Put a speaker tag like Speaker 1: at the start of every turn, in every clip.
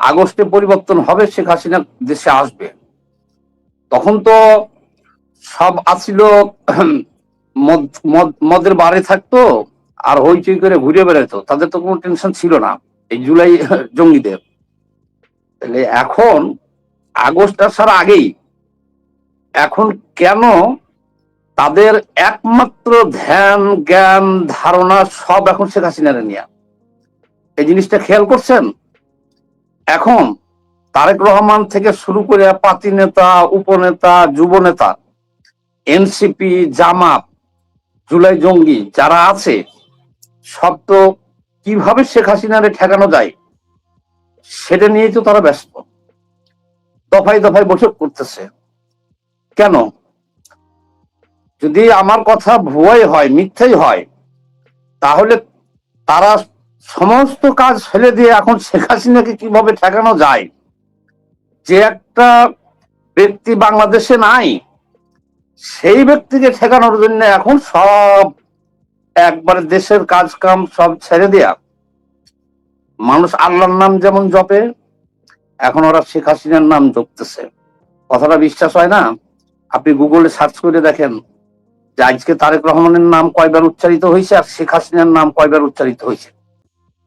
Speaker 1: আগস্টে পরিবর্তন হবে, শেখ হাসিনা দেশে আসবে। তখন তো সব আসিল মদের বারে থাকতো আর হইচই করে ঘুরে বেড়াতো, তাদের তো কোনো টেনশন ছিল না এই জুলাই জঙ্গিদের। তাহলে এখন আগস্ট আসার আগেই এখন কেন তাদের একমাত্র ধ্যান জ্ঞান ধারণা সব এখন শেখ হাসিনার নিয়ে? এই জিনিসটা খেয়াল করছেন? এখন তারেক রহমান থেকে শুরু করে পাতি নেতা, উপনেতা, যুব নেতা, এনসিপি, জামাত, জুলাই জঙ্গি যারা আছে সব তো কিভাবে শেখ হাসিনারে ঠেকানো যায় সেটা নিয়েই তো তারা ব্যস্ত। দফায় দফায় বৈঠক করতেছে। কেন? যদি আমার কথা ভুয়াই হয়, মিথ্যাই হয়, তাহলে তারা সমস্ত কাজ ফেলে দিয়ে এখন শেখ হাসিনাকে কিভাবে ঠেকানো যায়, যে একটা ব্যক্তি বাংলাদেশে নাই সেই ব্যক্তিকে ঠেকানোর জন্য এখন সব একবারে দেশের কাজ কাম সব ছেড়ে দেয়া মানুষ আল্লাহর নাম যেমন জপে, এখন ওরা শেখ হাসিনার নাম জপতেছে। কথাটা বিশ্বাস হয় না? আপনি গুগলে সার্চ করে দেখেন যে আজকে তারেক রহমানের নাম কয়বার উচ্চারিত হয়েছে আর শেখ হাসিনার নাম কয়বার উচ্চারিত হয়েছে।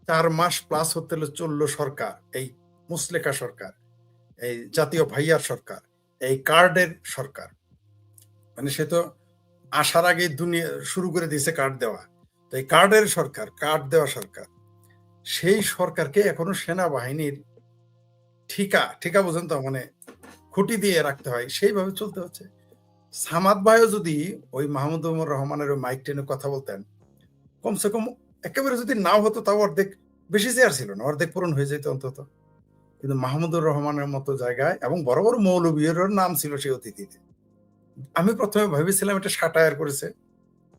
Speaker 2: 4 মাস প্লাস হতে চললো সরকার, এই মুসলেকা সরকার, এই জাতীয় ভাইয়ার সরকার, এই কার্ডের সরকার। মানে সে তো আসার আগে দুনিয়া শুরু করে দিয়েছে কার্ড দেওয়া। তো এই কার্ডের সরকার, কার্ড দেওয়া সরকার, সেই সরকারকে এখনো সেনাবাহিনীর ঠিকা বোঝেন তো, মানে খুঁটি দিয়ে রাখতে হয়, সেইভাবে চলতে হচ্ছে। সামাদ ভাইও যদি ওই মাহমুদুর রহমানের ওই মাইক টেনে কথা বলতেন, কমসে কম একেবারে যদি নাও হতো তাও অর্ধেক, বেশি চেয়ার ছিল না, অর্ধেক পূরণ হয়ে যেত অন্তত। কিন্তু মাহমুদুর রহমানের মতো জায়গায়, এবং বড় বড় মৌলবীর নাম ছিল সেই অতিথিতে। আমি প্রথমে ভেবেছিলাম এটা সাটায়ার করেছে,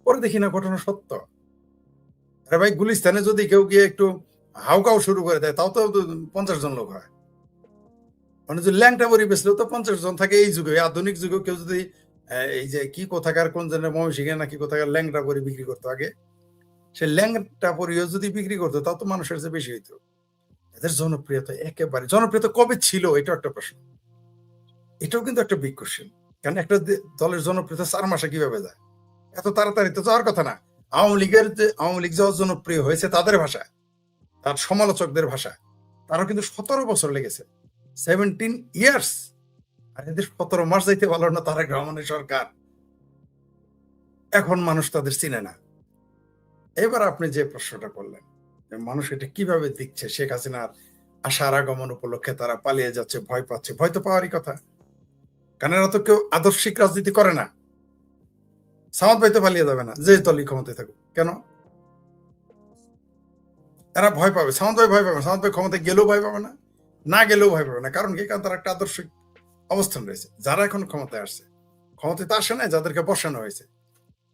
Speaker 2: পরে দেখি না ঘটনা সত্য। আরে ভাই, গুলিস্তানে যদি কেউ গিয়ে একটু হাউকাও শুরু করে দেয় তাও তো 50 জন লোক হয়। মানে যে ল্যাংটা বড়ি বেচলো তো 50 জন থাকে। এই যুগে, আধুনিক যুগে কেউ যদি এই যে কি কোথাকার কোন জনের ময়মনসিংহে নাকি কোথাকার ল্যাংটা বড়ি বিক্রি করতো আগে, সে ল্যাংটা বড়িও যদি বিক্রি করতো তাও তো মানুষের চেয়ে বেশি হইতো। এদের জনপ্রিয়তা একেবারে, জনপ্রিয়তা কবে ছিল এটাও একটা প্রশ্ন, এটাও কিন্তু একটা বিগ কোশ্চেন। কারণ একটা দলের জনপ্রিয়তা 4 মাসে কিভাবে যায়? এত তাড়াতাড়ি তো যাওয়ার কথা না। আওয়ামী লীগ যাওয়ার জনপ্রিয় হয়েছে তাদের ভাষায়, তার সমালোচকদের ভাষায়, তারও কিন্তু 17 বছর লেগেছে, 17 ইয়ার্স। আর এদের 17 মাস যাইতে পারলো না তারেক রহমানের সরকার, এখন মানুষ তাদের চিনে না। এবার আপনি যে প্রশ্নটা করলেন, মানুষ এটা কিভাবে দেখছে, শেখ হাসিনার আসার আগমন উপলক্ষে তারা পালিয়ে যাচ্ছে, ভয় পাচ্ছে। ভয় তো পাওয়ারই কথা, কারণ এরা তো কেউ আদর্শিক রাজনীতি করে না। সামাদ ভাই তো পালিয়ে যাবে না, যে দলই ক্ষমতায় থাকুক কেন। এরা ভয় পাবে, সামাদ ভাই ভয় পাবে, সামাদ ভাই ক্ষমতায় গেলেও ভয় পাবে না, না গেলেও ভয় পাবে না। কারণ কি? কারণ তার একটা আদর্শিক অবস্থান রয়েছে। যারা এখন ক্ষমতায় আসছে, ক্ষমতায় তো আসে নাই, যাদেরকে বসানো হয়েছে,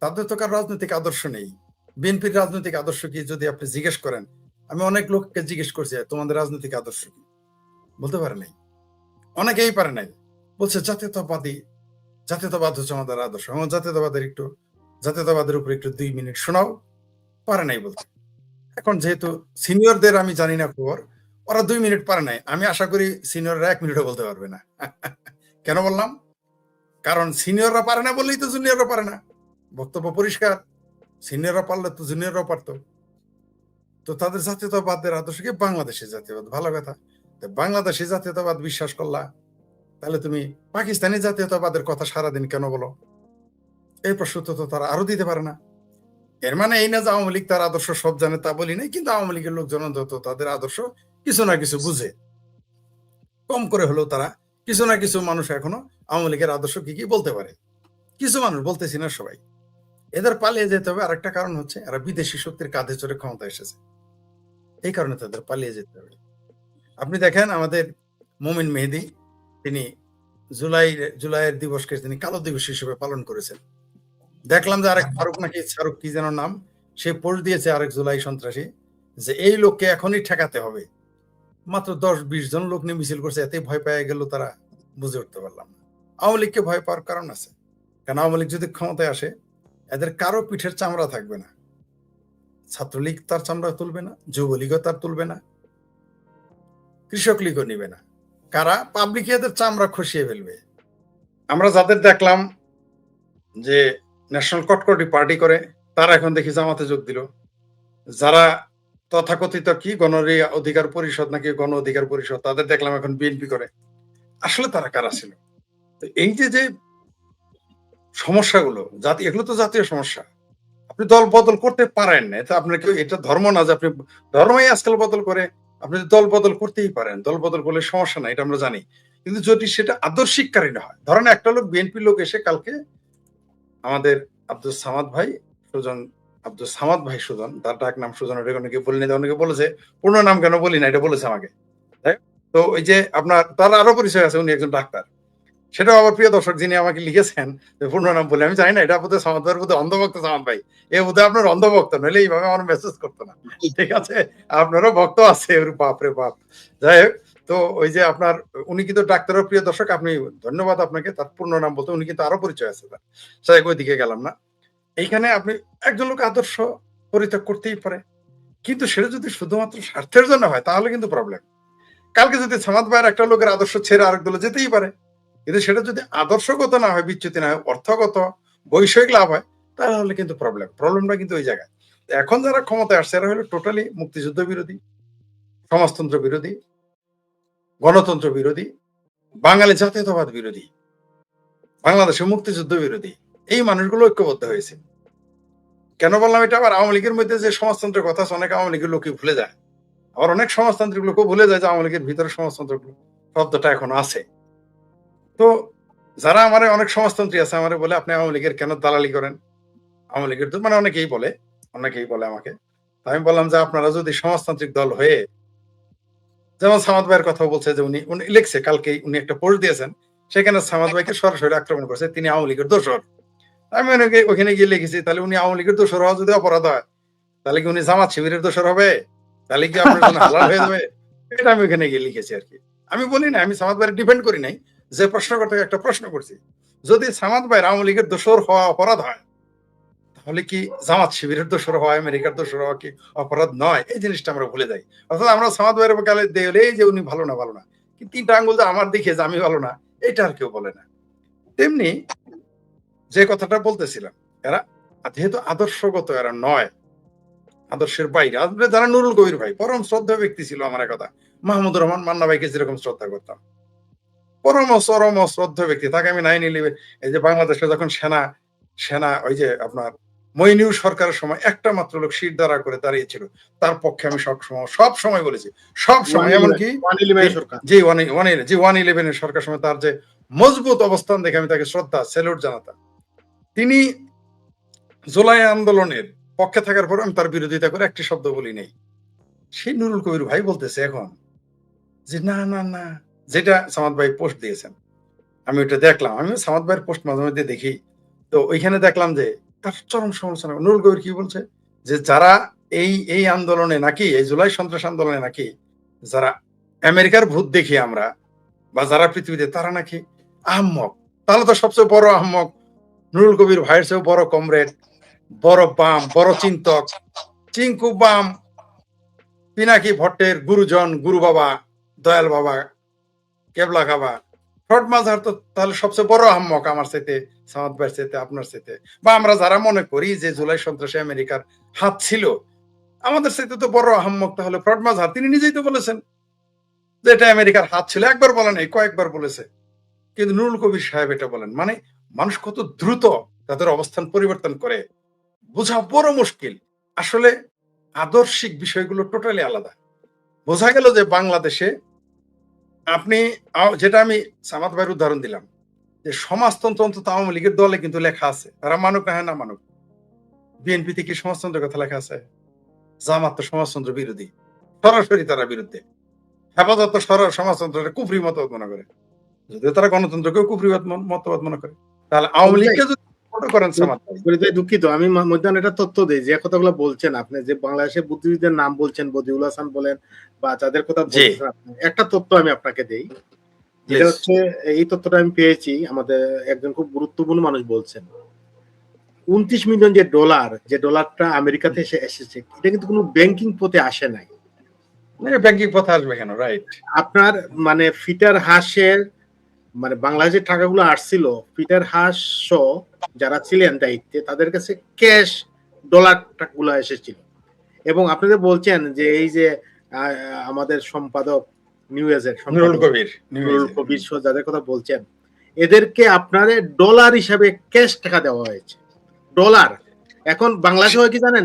Speaker 2: তাদের তো কার রাজনৈতিক আদর্শ নেই। বিএনপির রাজনৈতিক আদর্শ কি যদি আপনি জিজ্ঞেস করেন, আমি অনেক লোককে জিজ্ঞেস করছি তোমাদের রাজনৈতিক আদর্শ কি, বলতে পারে নাই, অনেকেই পারে নাই। বলছে জাতীয়তাবাদ হচ্ছে আমাদের আদর্শ। আমার জাতীয়তাবাদের উপর একটু 2 মিনিট শোনাও, পারে নাই বলতে। এখন যেহেতু সিনিয়রদের আমি জানি না খবর, ওরা 2 মিনিট পারে নাই, আমি আশা করি সিনিয়ররা 1 মিনিটও বলতে পারবে না। কেন বললাম? কারণ সিনিয়ররা পারে না বললেই তো জুনিয়ররা পারে না। বক্তব্য পরিষ্কার, সিনিয়ররা পারলে তো জুনিয়ররা পারতো। তো তাদের জাতীয়তাবাদের আদর্শ কি? বাংলাদেশের জাতীয়বাদ। ভালো কথা, বাংলাদেশি জাতীয়তাবাদ বিশ্বাস করলা, তাহলে তুমি পাকিস্তানি জাতীয়তাবাদের কথা সারাদিন কেন বলো? এই প্রশ্ন তো তারা আরো দিতে পারে না। এর মানে এই না যে আওয়ামী লীগ তার আদর্শ সব জানে, তা বলি নাই। কিন্তু আওয়ামী লীগের লোকজন অন্তত তাদের আদর্শ কিছু না কিছু বুঝে, কম করে হলেও তারা কিছু না কিছু মানুষ এখনো আওয়ামী লীগের আদর্শ কি কি বলতে পারে। কিছু মানুষ, বলতেছি না সবাই। এদের পালিয়ে যেতে হবে আরেকটা কারণ হচ্ছে, এরা বিদেশি শক্তির কাঁধে চড়ে ক্ষমতা এসেছে, এই কারণে তাদের পালিয়ে যেতে হবে। আপনি দেখেন আমাদের মোমিন মেহেদী, তিনি জুলাইয়ের দিবসকে তিনি কালো দিবস হিসেবে পালন করেছেন। দেখলাম যে আরেক ফারুক নাকি শাহরুখ কি যেন নাম, সে পোস্ট দিয়েছে আরেক জুলাই সন্ত্রাসী, যে এই লোককে এখনই ঠেকাতে হবে। মাত্র 10-20 জন লোক নিয়ে মিছিল করছে, এতে ভয় পেয়ে গেল তারা, বুঝে উঠতে পারলাম না। আওয়ামী লীগকে ভয় পাওয়ার কারণ আছে, কারণ আওয়ামী লীগ যদি ক্ষমতায় আসে, এদের কারো পিঠের চামড়া থাকবে না। ছাত্রলীগ তার চামড়া তুলবে না, যুবলীগও তার তুলবে না, কৃষক লীগও নিবে না। কারা? পাবলিক এদের চামড়া খসিয়ে ফেলবে। আমরা যাদের দেখলাম যে ন্যাশনাল কটকটি পার্টি করে, তারা এখন দেখি জামাতে যোগ দিল। যারা তথাকথিত কি গণ অধিকার পরিষদ নাকি গণ অধিকার পরিষদ, তাদের দেখলাম এখন বিএনপি করে। আসলে তারা কারা ছিল? তো এই যে সমস্যাগুলো, এগুলো তো জাতীয় সমস্যা। আপনি দল বদল করতে পারেন না, এটা আপনার কেউ, এটা ধর্ম না যে আপনি ধর্মই আজকাল বদল করে। আপনি দল বদল করতেই পারেন, দল বদল করলে সমস্যা নাই, এটা আমরা জানি। কিন্তু যদি সেটা আদর্শিককারী না হয়, ধরেন একটা লোক বিএনপি লোক এসে কালকে আমাদের আব্দুল সামাদ ভাই সুজন, আব্দুল সামাদ ভাই সুজন, তার ডাক নাম সুজন, ওটা অনেকে বলিনি, অনেকে বলেছে পূর্ণ নাম কেন বলি না, এটা বলেছে আমাকে। তো ওই যে আপনার তার আরো পরিচয় আছে, উনি একজন ডাক্তার। সেটাও আবার প্রিয় দর্শক যিনি আমাকে লিখেছেন পূর্ণ নাম বলে, আমি জানি না এটা বোধহয় সামাদ ভাইয়ের বোধহয় অন্ধভক্ত সামাদ ভাই, এ বোধহয় আপনার অন্ধভক্ত, নইলে এইভাবে আমার মেসেজ করতো না। ঠিক আছে, আপনারও ভক্ত আছে, ওর বাপরে বাপ। যাই হোক, তো ওই যে আপনার উনি কিন্তু ডাক্তারের, প্রিয় দর্শক আপনি ধন্যবাদ আপনাকে, তার পূর্ণ নাম বলতে উনি কিন্তু আরো পরিচয় আছে তার। যাই ওই দিকে গেলাম না। এইখানে আপনি একজন লোক আদর্শ পরিত্যাগ করতেই পারে, কিন্তু সেটা যদি শুধুমাত্র স্বার্থের জন্য হয় তাহলে কিন্তু প্রবলেম। কালকে যদি সামাদ ভাইয়ের একটা লোকের আদর্শ ছেড়ে আরেক দলে যেতেই পারে, কিন্তু সেটা যদি আদর্শগত না হয়, বিচ্যুতি না হয়, অর্থগত বৈষয়িক লাভ হয়, তাহলে কিন্তু প্রবলেমটা কিন্তু ওই জায়গায়। এখন যারা ক্ষমতায় আসছে এরা হলো টোটালি মুক্তিযুদ্ধ বিরোধী, সমাজতন্ত্র বিরোধী, গণতন্ত্র বিরোধী, বাঙালি জাতীয়তাবাদ বিরোধী, বাংলাদেশের মুক্তিযুদ্ধ বিরোধী। এই মানুষগুলো ঐক্যবদ্ধ হয়েছে। কেন বললাম এটা? আবার আওয়ামী লীগের মধ্যে যে সমাজতন্ত্রের কথা আছে, অনেক আওয়ামী লীগের লোকই ভুলে যায়। আবার অনেক সমাজতান্ত্রিক লোকও ভুলে যায় যে আওয়ামী লীগের ভিতরে সমাজতন্ত্র শব্দটা এখনো আছে। তো যারা আমার অনেক সমাজতন্ত্রী আছে, আমার বলে আপনি আওয়ামী লীগের কেন দালালি করেন? আওয়ামী লীগের তো মানে অনেকেই বলে আমাকে। আমি বললাম যে আপনারা যদি সমাজতান্ত্রিক দল হয়ে, যেমন সামাদ ভাইয়ের কথা বলছে যে উনি লিখছে কালকে, উনি একটা পোস্ট দিয়েছেন, সেখানে সামাদ ভাইকে সরাসরি আক্রমণ করছে, তিনি আওয়ামী লীগের দোষর। আমি ওখানে গিয়ে লিখেছি, তাহলে উনি আওয়ামী লীগের দোষর হওয়া যদি অপরাধ হয়, তাহলে কি উনি জামাত শিবিরের দোষর হবে? তাহলে কি আপনার জন্য হালাল হয়ে যাবে? এটা আমি ওখানে গিয়ে লিখেছি আর কি। আমি বলি না, আমি সামাদ ভাইয়ের ডিপেন্ড করি নাই, যে প্রশ্নকর্তাকে একটা প্রশ্ন করছি, যদি সামাদ ভাইয়ের আওয়ামী লীগের দোষর হওয়া অপরাধ হয়, তাহলে কি জামাত শিবিরের দোষর হওয়া, আমেরিকার দোষর হওয়া কি অপরাধ নয়? এই জিনিসটা আমরা ভুলে যাই। অর্থাৎ আমরা সামাদ ভাইয়ের গালে দিয়ে এই যে উনি ভালো না, কিন্তু তিনটা আঙ্গুল যে আমার দিকে যে আমি ভালো না, এটা আর কেউ বলে না। তেমনি যে কথাটা বলতেছিলাম, এরা যেহেতু আদর্শগত এরা নয়, আদর্শের বাইরে, যারা নুরুল কবির ভাই পরম শ্রদ্ধা ব্যক্তি ছিল, আমার কথা, মাহমুদুর রহমান মান্না ভাইকে যেরকম শ্রদ্ধা করতাম, পরম চরম শ্রদ্ধা ব্যক্তি, তাকে আমি 9/11 এই যে বাংলাদেশে যখন সেনা ওই যে আপনার মইনুর সরকারের সময় একটা মাত্র লোক শির দ্বারা করে দাঁড়িয়েছিল, তার পক্ষে আমি সব সময় বলেছি, সব সময়। এমনকি যে 1/11 সরকার সময় তার যে মজবুত অবস্থান দেখে আমি তাকে শ্রদ্ধা স্যালুট জানাতাম। তিনি জুলাই আন্দোলনের পক্ষে থাকার পর আমি তার বিরোধিতা করে একটি শব্দ বলি নেই। সেই নুরুল কবির ভাই বলতেছে এখন যে না, যেটা সামাদ ভাই পোস্ট দিয়েছেন, আমি ওইটা দেখলাম, আমি সামাদ ভাইয়ের পোস্ট মাঝে মধ্যে দেখি, তো ওইখানে দেখলাম যে তার চরম সমালোচনা। নুরুল কবির কি বলছে যে যারা এই আন্দোলনে নাকি, এই জুলাই সন্ত্রাস আন্দোলনে নাকি যারা আমেরিকার ভূত দেখি আমরা, বা যারা পৃথিবীতে, তারা নাকি আহম্মক। তাহলে তো সবচেয়ে বড় আহম্মক নুরুল কবির ভাইয়ের চেয়েও বড় কমরেড, বড় বাম, বড় চিন্তক, চিঙ্কু বাম, পিনাকি ভট্টের গুরুজন, গুরু বাবা, দয়াল বাবা, কেবলা খাবা, ফ্রড মাঝার তো তাহলে সবচেয়ে বড় আহম্মক আমার চাইতে, সামাদ ভাইয়ের চাইতে, আপনার চাইতে, বা আমরা যারা মনে করি যে জুলাই সন্ত্রাসে আমেরিকার হাত ছিল, আমাদের চাইতে তো বড় আহম্মক তাহলে ফ্রড মাঝার। তিনি নিজেই তো বলেছেন যে এটা আমেরিকার হাত ছিল, একবার বলেন এই, কয়েকবার বলেছে। কিন্তু নুরুল কবির সাহেব এটা বলেন, মানে মানুষ কত দ্রুত তাদের অবস্থান পরিবর্তন করে বোঝা বড় মুশকিল। আসলে আদর্শিক বিষয়গুলো টোটালি আলাদা। বোঝা গেল যে বাংলাদেশে আপনি যেটা আমি সামাদ ভাইয়ের উদাহরণ দিলাম, যে সমাজতন্ত্র অন্তত আওয়ামী লীগের দলে কিন্তু লেখা আছে, তারা মানুক না মানুক। বিএনপিতে কি সমাজতন্ত্রের কথা লেখা আছে? জামাত তো সমাজতন্ত্র বিরোধী, সরাসরি তারা বিরুদ্ধে। হেফাজত সমাজতন্ত্রের কুফরি মতবাদ মনে করে, যদিও তারা গণতন্ত্রকেও কুফরি মতবাদ মনে করে। তাহলে আওয়ামী লীগকে যদি করেন সামাদ ভাই,
Speaker 3: দুঃখিত, আমি মধ্যাহ্ন একটা তথ্য দিই, যে কথাগুলো বলছেন আপনি, যে বাংলাদেশের বুদ্ধিজীবীদের নাম বলছেন, বদিউল হাসান বলেন বা যাদের কথা বলছেন, একটা তথ্য আমি আপনাকে দেই, যেটা হচ্ছে, এই তথ্যটা আমি পেয়েছি, আমাদের একজন খুব গুরুত্বপূর্ণ মানুষ বলছেন, 29 মিলিয়ন যে ডলারটা আমেরিকাতে এসেছে, এটা কিন্তু কোনো ব্যাংকিং পথে আসে নাই।
Speaker 2: ব্যাংকিং পথে আসবে কেন? রাইট।
Speaker 3: আপনার মানে ফিটার হাঁসের মানে বাংলাদেশের টাকাগুলো আসছিল, পিটার হাস সহ যারা ছিলেন দায়িত্বে তাদের কাছে ক্যাশ ডলার টাকাগুলো এসেছিল। এবং আপনি যে বলছেন যে এই যে আহ, আমাদের সম্পাদক নিউজের
Speaker 2: নুরুল
Speaker 3: সম্পাদক
Speaker 2: কবির,
Speaker 3: নুরুল কবির সহ যাদের কথা বলছেন, এদেরকে আপনারে ডলার হিসাবে ক্যাশ টাকা দেওয়া হয়েছে, ডলার। এখন বাংলাদেশে হয় কি জানেন,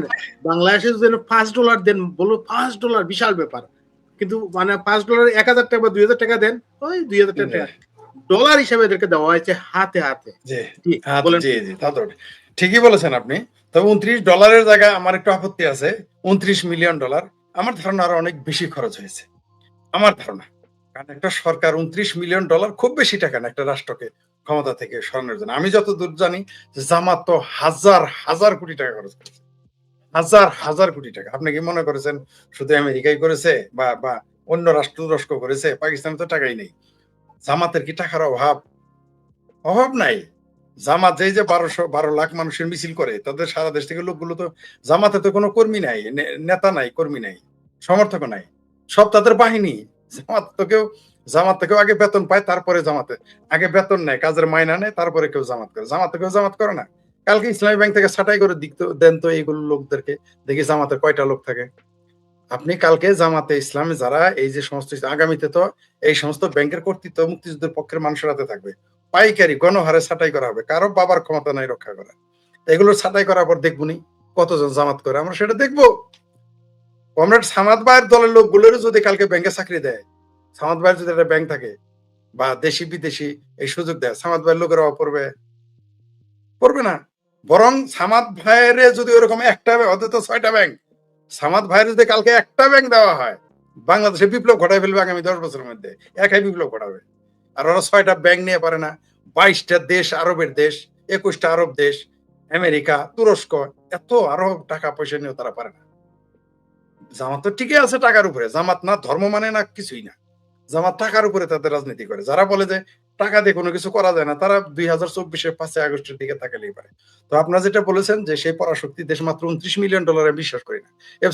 Speaker 3: বাংলাদেশে যদি $5 দেন, বলবো $5 বিশাল ব্যাপার, কিন্তু মানে $5 1,000 বা 2,000 টাকা দেন, ওই 2,000 টাকা ডলার হিসেবে এদেরকে দেওয়া হয়েছে হাতে হাতে।
Speaker 2: জি
Speaker 3: জি,
Speaker 2: হ্যাঁ,
Speaker 3: বলেন।
Speaker 2: জি জি, তা তো ঠিকই বলেছেন আপনি। তবে $29 জায়গায় আমার একটু আপত্তি আছে। $29 মিলিয়ন, আমার ধারণা আরো অনেক বেশি খরচ হয়েছে, আমার ধারণা। কারণ একটা সরকার $29 মিলিয়ন খুব বেশি টাকা না একটা রাষ্ট্রকে ক্ষমতা থেকে সরানোর জন্য। আমি যতদূর জানি যে জামাত তো হাজার হাজার কোটি টাকা খরচ করেছে, হাজার হাজার কোটি টাকা। আপনি কি মনে করেছেন শুধু আমেরিকাই করেছে বা বা অন্য রাষ্ট্র তুরস্ক করেছে? পাকিস্তানে তো টাকাই নেই। জামাতের কি টাকার অভাব? অভাব নাই। জামাত যেই যে 12 লাখ মানুষের মিছিল করে, তাদের সারা দেশ থেকে লোকগুলো তো, জামাতে তো কোনো কর্মী নাই, নেতা নাই, কর্মী নাই, সমর্থক নাই, সব তাদের বাহিনী। জামাত তো কেউ আগে বেতন পায়, তারপরে জামাতে আগে বেতন নেয়, কাজের মাইনা নেয়, তারপরে কেউ জামাত করে। জামাতে কেউ জামাত করে না। কালকে ইসলামী ব্যাংক থেকে ছাঁটাই করে দেন তো এইগুলো লোকদেরকে, দেখি জামাতে কয়টা লোক থাকে। আপনি কালকে জামাতে ইসলামে যারা এই যে সমস্ত, আগামীতে তো এই সমস্ত ব্যাংকের কর্তৃত্ব মুক্তিযুদ্ধের পক্ষের মানুষের হাতে থাকবে, পাইকারি গণহারে ছাঁটাই করা হবে, কারো বাবার ক্ষমতা নাই রক্ষা করা। এগুলো ছাঁটাই করার পর দেখবনি কতজন জামাত করে, আমরা সেটা দেখবো। কমরেড সামাদ ভাইয়ের দলের লোকগুলোরও যদি কালকে ব্যাংকে চাকরি দেয়, সামাদ ভাইয়ের যদি একটা ব্যাংক থাকে বা দেশি বিদেশি এই সুযোগ দেয়, সামাদ ভাইয়ের লোকেরা পড়বে? পড়বে না। বরং সামাদ ভাইয়ের যদি ওরকম একটা, অন্তত 6টা ব্যাংক, সামাদ ভাইয়ের যদি কালকে একটা ব্যাংক দেওয়া হয়, বাংলাদেশে বিপ্লব ঘটাই ফেলবে আগামী 10 বছরের মধ্যে, একাই বিপ্লব ঘটাবে। আর ওরা 6টা ব্যাংক নিয়ে পারে না। 22টা দেশ, আরবের দেশ, 21টা আরব দেশ, আমেরিকা, তুরস্ক, এত আরো টাকা পয়সা নিয়েও তারা পারে না। জামাত তো ঠিকই আছে টাকার উপরে, জামাত না ধর্ম মানে না কিছুই না, জামাত টাকার উপরে তাদের রাজনীতি করে। যারা বলে যে টাকা দিয়ে কোনো কিছু করা যায় না, তারা 2024-এর 5 আগস্টের দিকে তাকালেই পারে। তো আপনারা যেটা বলেছেন যে সেই পরাশক্তি দেশ মাত্র $29 মিলিয়ন, বিশ্বাস করি না।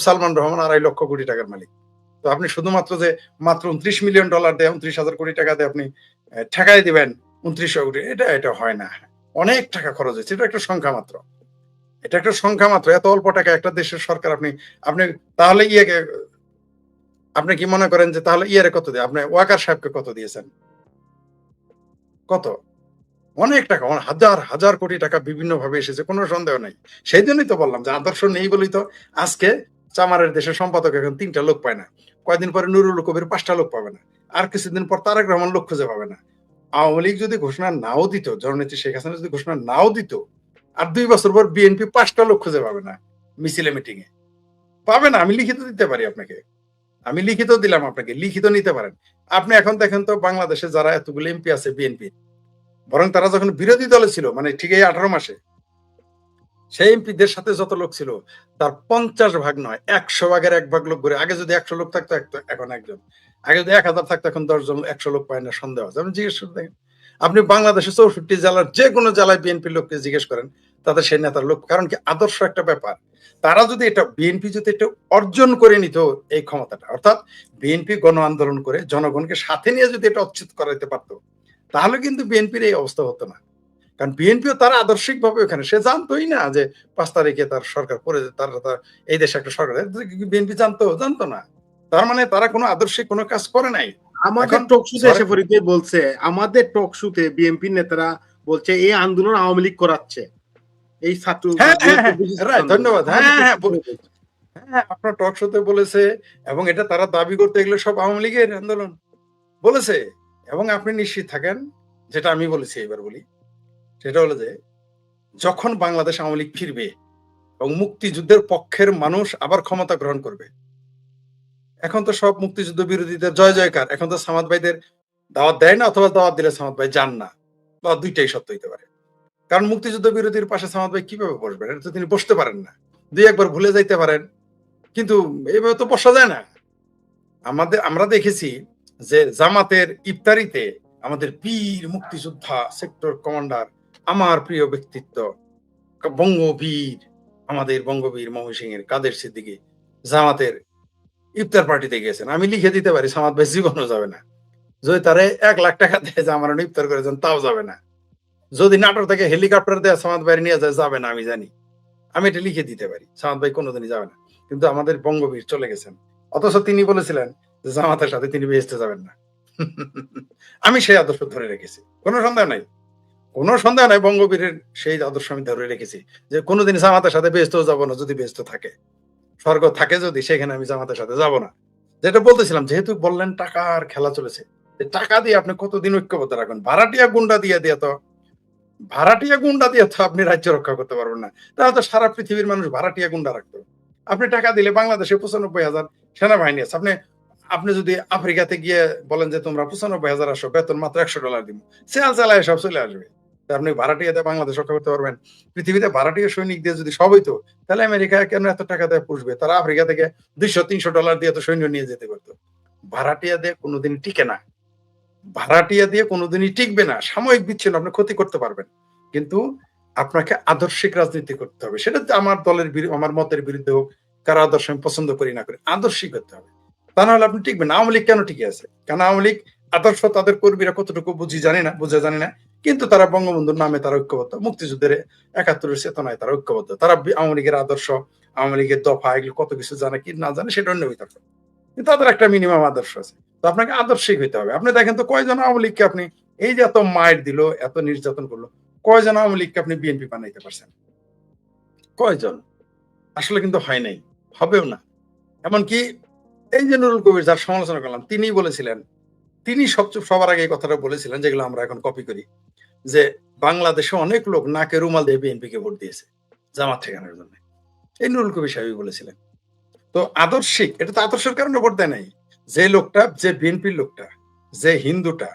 Speaker 2: সালমান রহমান 2.5 লক্ষ কোটি টাকার মালিক। তো আপনি শুধুমাত্র যে মাত্র $29 মিলিয়ন দিয়ে 29,000 কোটি টাকা দিয়ে আপনি ঠেকাই দিবেন 2900 কোটি, এটা হয় না। অনেক টাকা খরচ হয়েছে, এটা একটা সংখ্যা মাত্র, এটা একটা সংখ্যা মাত্র। এত অল্প টাকা একটা দেশের সরকার, আপনি আপনি তাহলে আপনি কি মনে করেন যে তাহলে কত দিয়ে, আপনি ওয়াকার সাহেবকে কত দিয়েছেন? কত? অনেক টাকা, হাজার হাজার কোটি টাকা বিভিন্ন ভাবে এসেছে, কোনো সন্দেহ নাই। সেই জন্যই তো বললাম যে আদর্শ নেই বলেই তো আজকে চামারের দেশের সম্পাদক এখন 3টা লোক পায় না, কয়দিন পরে নুরুল কবির 5টা লোক পাবে না, আর কিছুদিন পর তারেক রহমান লোক খুঁজে পাবে না। আওয়ামী লীগ যদি ঘোষণা নাও দিত, জননেত্রী শেখ হাসিনা যদি ঘোষণা নাও দিত, আর 2 বছর পর বিএনপি 5টা লোক খুঁজে পাবে না মিছিলে মিটিং এ, পাবে না। আমি লিখিত দিতে পারি আপনাকে, আমি লিখিত দিলাম আপনাকে, লিখিত নিতে পারেন। আপনি এখন দেখেন তো বাংলাদেশে যারা এতগুলো এমপি আছে বিএনপি, বরং তারা যখন বিরোধী দলে ছিল, মানে ঠিক এই 18 মাসে, সেই এমপিদের সাথে যত লোক ছিল তার 50 ভাগ নয়, 100 ভাগের 1 ভাগ লোক ঘুরে। আগে যদি 100 লোক থাকতো এখন একজন, আগে যদি 1000 থাকতো এখন 10 জন, 100 লোক পায় না সন্দেহ আছে। আপনি জিজ্ঞেস করে দেখেন, আপনি বাংলাদেশের 64 জেলার যে কোনো জেলায় বিএনপির লোককে জিজ্ঞেস করেন, তাদের সেই নেতার লোক। কারণ কি, আদর্শ একটা ব্যাপার। তারা যদি এটা, বিএনপি যদি এটা অর্জন করে নিত এই ক্ষমতাটা, অর্থাৎ বিএনপি গণ আন্দোলন করে জনগণকে সাথে নিয়ে যদি এটা উচ্ছেদ করাইতে পারতো, তাহলে কিন্তু বিএনপির এই অবস্থা হতো না। কারণ বিএনপিও তারা আদর্শিক ভাবে ওখানে, সে জানতোই না যে 5 তারিখে তার সরকার পড়ে, তার এই দেশে একটা সরকার, বিএনপি জানতো না। তার মানে তারা কোনো আদর্শিক কোনো কাজ করে নাই।
Speaker 3: আমাদের
Speaker 2: এখন
Speaker 3: টকশুতে এসে ফরিদে বলছে, আমাদের টকশুতে বিএনপি নেতারা বলছে এই আন্দোলন আওয়ামী লীগ করাচ্ছে, এই ছাত্র
Speaker 2: হ্যাঁ রাইট, ধন্যবাদ।
Speaker 3: বলছে।
Speaker 2: হ্যাঁ, আপনার টক শোতে বলেছে, এবং এটা তারা দাবি করতে এগুলো সব আওয়ামী লীগের আন্দোলন বলেছে। এবং আপনি নিশ্চিত থাকেন, যেটা আমি বলেছি এবার বলি, সেটা হলো যে যখন বাংলাদেশ আওয়ামী লীগ ফিরবে এবং মুক্তিযুদ্ধের পক্ষের মানুষ আবার ক্ষমতা গ্রহণ করবে, এখন তো সব মুক্তিযুদ্ধ বিরোধীদের জয় জয়কার, এখন তো সামাদ ভাইদের দাওয়াত দেয় না, অথবা দাওয়াত দিলে সামাদ ভাই যান না, বা দুইটাই সত্য হইতে পারে। কারণ মুক্তিযুদ্ধ বিরোধীর পাশে সামাদ ভাই কিভাবে বসবেন? এটা তো তিনি বসতে পারেন না, 2-1 বার ভুলে যাইতে পারেন, কিন্তু এইভাবে তো বসা যায় না। আমরা দেখেছি যে জামাতের ইফতারিতে আমাদের বীর মুক্তিযোদ্ধা সেক্টর কমান্ডার, আমার প্রিয় ব্যক্তিত্ব, বঙ্গবীর, আমাদের বঙ্গবীর ময়মনসিংহের কাদের সিদ্দিকী, জামাতের ইফতার পার্টিতে গিয়েছেন, আমি লিখে দিতে পারি সামাদ ভাই জীবনও যাবে না। যদি তারে 1 লাখ টাকা দেয় যে আমার ইফতার করেছেন, তাও যাবে না। যদি নাটোর থেকে হেলিকপ্টার দেয় সামাদ ভাই নিয়ে যায়, যাবে না, আমি জানি। আমি এটা লিখে দিতে পারি, সামাদ ভাই কোনোদিনই যাবে না। কিন্তু আমাদের বঙ্গবীর চলে গেছেন, অথচ তিনি বলেছিলেন যে জামাতের সাথে তিনি বেহেশতে যাবেন না। আমি সেই আদর্শ ধরে রেখেছি, কোনো সন্দেহ নাই, কোনো সন্দেহ নাই। বঙ্গবীরের সেই আদর্শ আমি ধরে রেখেছি যে কোনোদিন জামাতের সাথে বেহেশতেও যাবো না। যদি বেহেশত থাকে, স্বর্গ থাকে যদি, সেখানে আমি জামাতের সাথে যাব না। যেটা বলতেছিলাম, যেহেতু বললেন টাকার খেলা চলেছে, টাকা দিয়ে আপনি কতদিন ঐক্যবদ্ধ রাখবেন? ভাড়াটিয়া গুন্ডা দিয়ে তো আপনি রাজ্য রক্ষা করতে পারবেন না। তাহলে তো সারা পৃথিবীর মানুষ ভাড়াটিয়া গুন্ডা রাখতো। আপনি টাকা দিলে, বাংলাদেশে 95,000 সেনাবাহিনী আছে, আপনি আপনি যদি আফ্রিকাতে গিয়ে বলেন যে তোমরা 95,000 আসো, বেতন মাত্র $100 দিব, সেল চালায় সব চলে আসবে। আপনি ভাড়াটিয়া দিয়ে বাংলাদেশ রক্ষা করতে পারবেন? পৃথিবীতে ভাড়াটিয়া সৈনিক দিয়ে যদি সব হইতো, তাহলে আমেরিকা কেন এত টাকা দেয় পুষবে? তারা আফ্রিকা থেকে $200-300 দিয়ে তো সৈন্য নিয়ে যেতে পারতো। ভাড়াটিয়া দিয়ে কোনোদিন টিকে না, ভাড়াটিয়া দিয়ে কোনোদিনই টিকবে না। সাময়িক বিচ্ছিন্ন আপনি ক্ষতি করতে পারবেন, কিন্তু আপনাকে আদর্শিক রাজনীতি করতে হবে। সেটা আমার দলের আমার মতের বিরুদ্ধে হোক, কারো আদর্শ আমি পছন্দ করি না করি, আদর্শিক হতে হবে। তা নাহলে আপনি টিকবেন না। আওয়ামী লীগ কেন টিকে আছে? কারণ আওয়ামী লীগ আদর্শ তাদের কর্মীরা কতটুকু বুঝে জানি না, কিন্তু তারা বঙ্গবন্ধুর নামে তারা ঐক্যবদ্ধ, মুক্তিযুদ্ধের 71-এর চেতনায় তারা ঐক্যবদ্ধ। তারা আওয়ামী লীগের আদর্শ, আওয়ামী লীগের দফা, এগুলো কত কিছু জানে কি না জানে সেটা অন্য বিতর্ক, কিন্তু তাদের একটা মিনিমাম আদর্শ আছে। তো আপনাকে আদর্শিক হইতে হবে। আপনি দেখেন তো কয়জন আওয়ামী লীগকে আপনি, এই যে এত মাইর দিল, এত নির্যাতন করলো, কয়জন আওয়ামী লীগকে আপনি বিএনপি বানাইতে পারছেন? কয়জন? আসলে কিন্তু হয় নাই, হবেও না। এমনকি এই যে নুরুল কবির, যার সমালোচনা করলাম, তিনি বলেছিলেন, তিনি সবার আগে এই কথাটা বলেছিলেন, যেগুলো আমরা এখন কপি করি, যে বাংলাদেশে অনেক লোক নাকে রুমাল দিয়ে বিএনপি কে ভোট দিয়েছে জামাত ঠেকানোর জন্য। এই নুরুল কবির সাহেব বলেছিলেন। তো আদর্শিক, এটা তো আদর্শের কারণে ভোট দেয় নাই। যে লোকটা, যে বিএনপির লোকটা, যে হিন্দুটা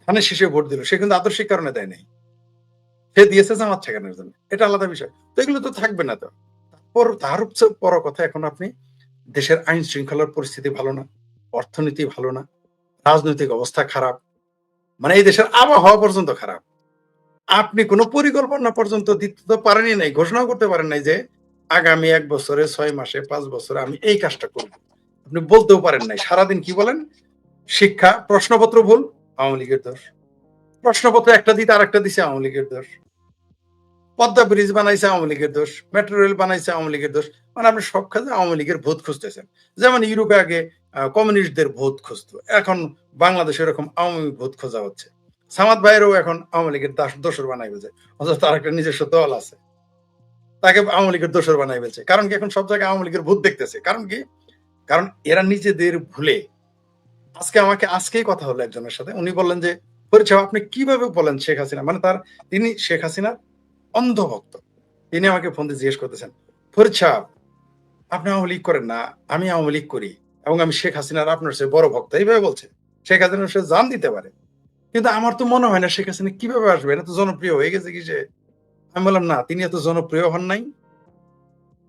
Speaker 2: ধানের শীষে ভোট দিল, সে কিন্তু আদর্শিক কারণে দেয় নাই, সে দিয়েছে জামাত ঠেকানোর জন্য। এটা আলাদা বিষয়। তো এগুলো তো থাকবে না। তো তার বড় কথা, এখন আপনি দেশের আইন শৃঙ্খলার পরিস্থিতি ভালো না, অর্থনীতি ভালো না, রাজনৈতিক অবস্থা খারাপ, মানে এই দেশের আবহাওয়া পর্যন্ত খারাপ। আপনি কোনো পরিকল্পনা পর্যন্ত দিতে তো পারেনই নাই, ঘোষণাও করতে পারেন নাই যে আগামী 1 বছরে, 6 মাসে, 5 বছরে আমি এই কাজটা করব। আপনি বলতেও পারেন নাই। সারাদিন কি বলেন? শিক্ষা প্রশ্নপত্র ভুল, আওয়ামী লীগের দোষ। প্রশ্নপত্র একটা দিতে আরেকটা দিছে, আওয়ামী লীগের দোষ। পদ্মা ব্রিজ বানাইছে, আওয়ামী লীগের দোষ। মেট্রো রেল বানাইছে, আওয়ামী লীগের দোষ। মানে আপনি সব কাজে আওয়ামী লীগের ভূত খুঁজতেছেন। যেমন ইউরোপে আগে কমিউনিস্টদের ভূত খুঁজতো, এখন বাংলাদেশে এরকম আওয়ামী ভূত খোঁজা হচ্ছে। সামাদ ভাইয়েরও এখন আওয়ামী লীগের দোসর বানাই ফেলছে, অথচ তার একটা নিজস্ব দল আছে, তাকে আওয়ামী লীগের দোসর বানাই ফেলছে। কারণ কি? এখন সব জায়গায় আওয়ামী লীগের ভূত দেখতেছে। কারণ কি? কারণ এরা নিজেদের ভুলে। আজকেই কথা হলো একজনের সাথে, উনি বললেন যে পরিচয় আপনি কিভাবে বলেন শেখ হাসিনা, মানে তিনি শেখ হাসিনার অন্ধভক্ত। তিনি আমাকে ফোন দিয়ে জিজ্ঞেস করতেছেন, পরিচয় আপনি আওয়ামী লীগ করেন না, আমি আওয়ামী লীগ করি, এবং আমি শেখ হাসিনার আপনার চেয়ে বড় ভক্ত। এইভাবে বলছে। শেখ হাসিনার সে জান দিতে পারে, কিন্তু আমার তো মনে হয় না শেখ হাসিনা কিভাবে আসবে, এটা তো জনপ্রিয় হয়ে গেছে কি সে। আমি বললাম না, তিনি এত জনপ্রিয় হন নাই,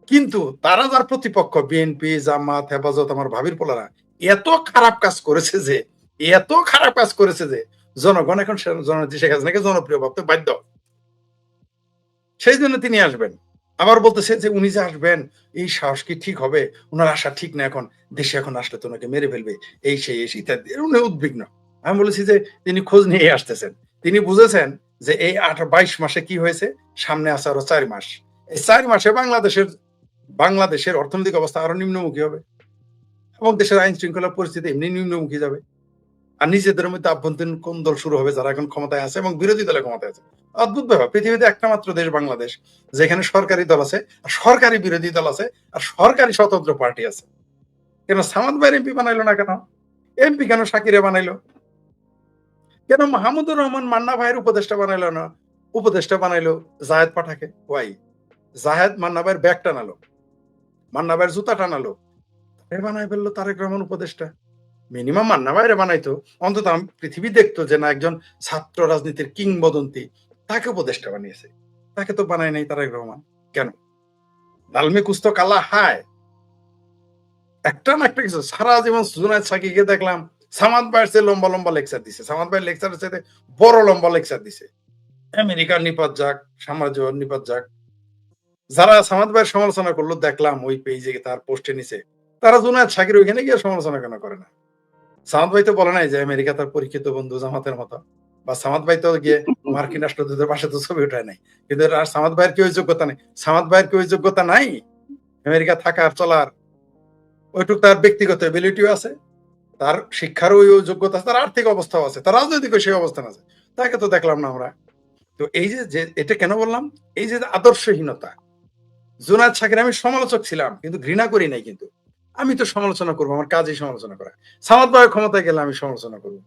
Speaker 2: কিন্তু তারা যার প্রতিপক্ষ, বিএনপি, জামাত, হেফাজত, আমার ভাবির পোলারা, এত খারাপ কাজ করেছে যে জনগণ এখন জননেত্রী শেখ হাসিনাকে জনপ্রিয় ভাবতে বাধ্য। সেই জন্য তিনি আসবেন। আবার বলতেছে যে উনি যে আসবেন, এই সাহস কি ঠিক হবে? ওনার আশা ঠিক না, এখন দেশে এখন আসলে তো ওনাকে মেরে ফেলবে, এই সেই ইত্যাদি, উনি উদ্বিগ্ন। আমি বলেছি যে তিনি খোঁজ নিয়ে আসতেছেন। তিনি বুঝেছেন যে এই 22 মাসে কি হয়েছে, সামনে আছে আরো 4 মাস। এই 4 মাসে বাংলাদেশের অর্থনৈতিক অবস্থা আরো নিম্নমুখী হবে, এবং দেশের আইন শৃঙ্খলা পরিস্থিতি এমনি নিম্নমুখী যাবে। আর নিজেদের মধ্যে আভ্যন্তরীণ কোন্দল শুরু হবে, যারা এখন ক্ষমতায় আছে এবং বিরোধী দলে ক্ষমতায় আছে। অদ্ভুত ব্যাপার, পৃথিবীতে একটা মাত্র দেশ বাংলাদেশ, যেখানে সরকারি দল আছে, আর সরকারি বিরোধী দল আছে, আর সরকারি স্বতন্ত্র পার্টি আছে। কেন সামাদ ভাইয়ের এমপি বানাইলো না? কেন এমপি, কেন শাকিরে বানাইলো? কেন মাহমুদুর রহমান মান্না ভাইয়ের উপদেষ্টা বানাইলো জাহেদ পাঠাকে? ওয়াই? জাহেদ মান্না ভাইয়ের ব্যাগ টানালো, মান্না ভাইয়ের জুতা টানালো, বানাই ফেললো তারেক রহমান উপদেষ্টা। মিনিমাম মান্না ভাইরে বানাইতো, অন্তত পৃথিবী দেখতো যে না, একজন ছাত্র রাজনীতির কিংবদন্তি, তাকে উপদেষ্টা বানিয়েছে। তাকে তো বানায় নাই তারেক রহমান। কেন? ডালমে কুস্ত কালা হায়, একটা না একটা কিছু। সারা জীবন জুনায়েদ সাকিকে দেখলাম সামাদ ভাইয়ের চেয়ে লম্বা লম্বা লেকচার দিছে, সামাদ ভাইয়ের লেকচারের সাথে বড় লম্বা লেকচার দিছে। আমেরিকার নিপাত যাক, সাম্রাজ্য নিপাত যাক। যারা সামাদ ভাইয়ের সমালোচনা করলো দেখলাম ওই পেজে, তার পোস্টে নিচে তারা জুনায়েদ শাকির ওইখানে গিয়ে সমালোচনা কেন করে না? সামাদ ভাই তো বলে নাই যে আমেরিকা তার পরীক্ষিত বন্ধু জামাতের মতো, বা সামাদ ভাই তো গিয়ে মার্কিন রাষ্ট্রদূতের পাশে তো ছবি উঠায় নাই। কিন্তু সামাদ ভাইয়ের কি ওই যোগ্যতা নেই? সামাদ ভাইয়ের কি ওই যোগ্যতা নাই আমেরিকা থাকার চলার? ওইটুক তার ব্যক্তিগত এবিলিটিও আছে, তার শিক্ষার ওই যোগ্যতা আছে, তার আর্থিক অবস্থাও আছে, তার রাজনৈতিক সেই অবস্থান আছে। তাকে তো দেখলাম না আমরা। তো এই যে এটা কেন বললাম, এই যে আদর্শহীনতা। জুনায়েদ শাকির আমি সমালোচক ছিলাম, কিন্তু ঘৃণা করি নাই। কিন্তু আমি তো সমালোচনা করবো, আমার কাজই সমালোচনা করা। সামাদ ভাই ক্ষমতায় গেলে আমি সমালোচনা করবো,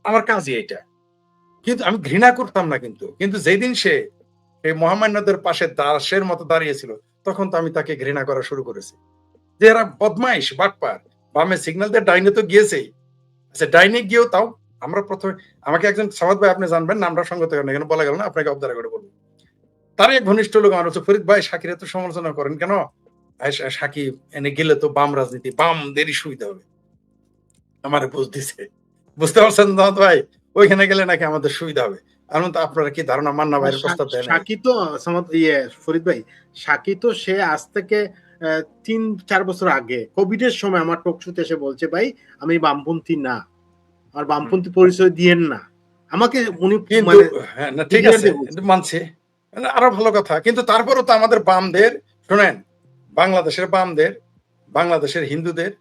Speaker 2: আমার কাজই এটা। কিন্তু আমি ঘৃণা করতাম না। কিন্তু কিন্তু যেদিন সে এই মহামান্যদের পাশে দাসের মতো দাঁড়িয়েছিল, তখন তো আমি তাকে ঘৃণা করা শুরু করেছি, যে এরা বদমাইশ, বাটপার। বামে সিগন্যাল দিয়ে ডাইনে তো গিয়েছেই। আচ্ছা, ডাইনে গিয়েও তাও আমরা প্রথমে, আমাকে একজন সামাদ ভাই আপনি জানবেন, নামটা সঙ্গত করেন, এখানে বলা গেল না, আপনাকে অবদারা করে বলবো। তার এক ঘনিষ্ঠ লোক আমার হচ্ছে, ফরিদ ভাই শাকির এত সমালোচনা করেন কেন? সাকিব এনে গেলে তো বাম রাজনীতি, বামদেরই সুবিধা হবে। আমার বুঝতেছে, বুঝতে পারছেন সামাদ ভাই, ওইখানে গেলে নাকি আমাদের সুবিধা হবে। এমন তো আপনারা কি ধারণা, মান্না ভাইয়ের প্রস্তাব দেয় নাই?
Speaker 3: সাকি তো ফরিদ ভাই, সাকি তো সে আজ থেকে 3-4 বছর আগে কোভিড এর সময় আমার টক শোতে এসে বলছে, ভাই আমি বামপন্থী না, আর বামপন্থী পরিচয় দিয়েন না আমাকে। উনি
Speaker 2: কিন্তু হ্যাঁ, না ঠিক আছে, মানছে, আরো ভালো কথা। কিন্তু তারপরও তো আমাদের বামদের, শোনেন, বাংলাদেশের বামদের, বাংলাদেশের হিন্দুদের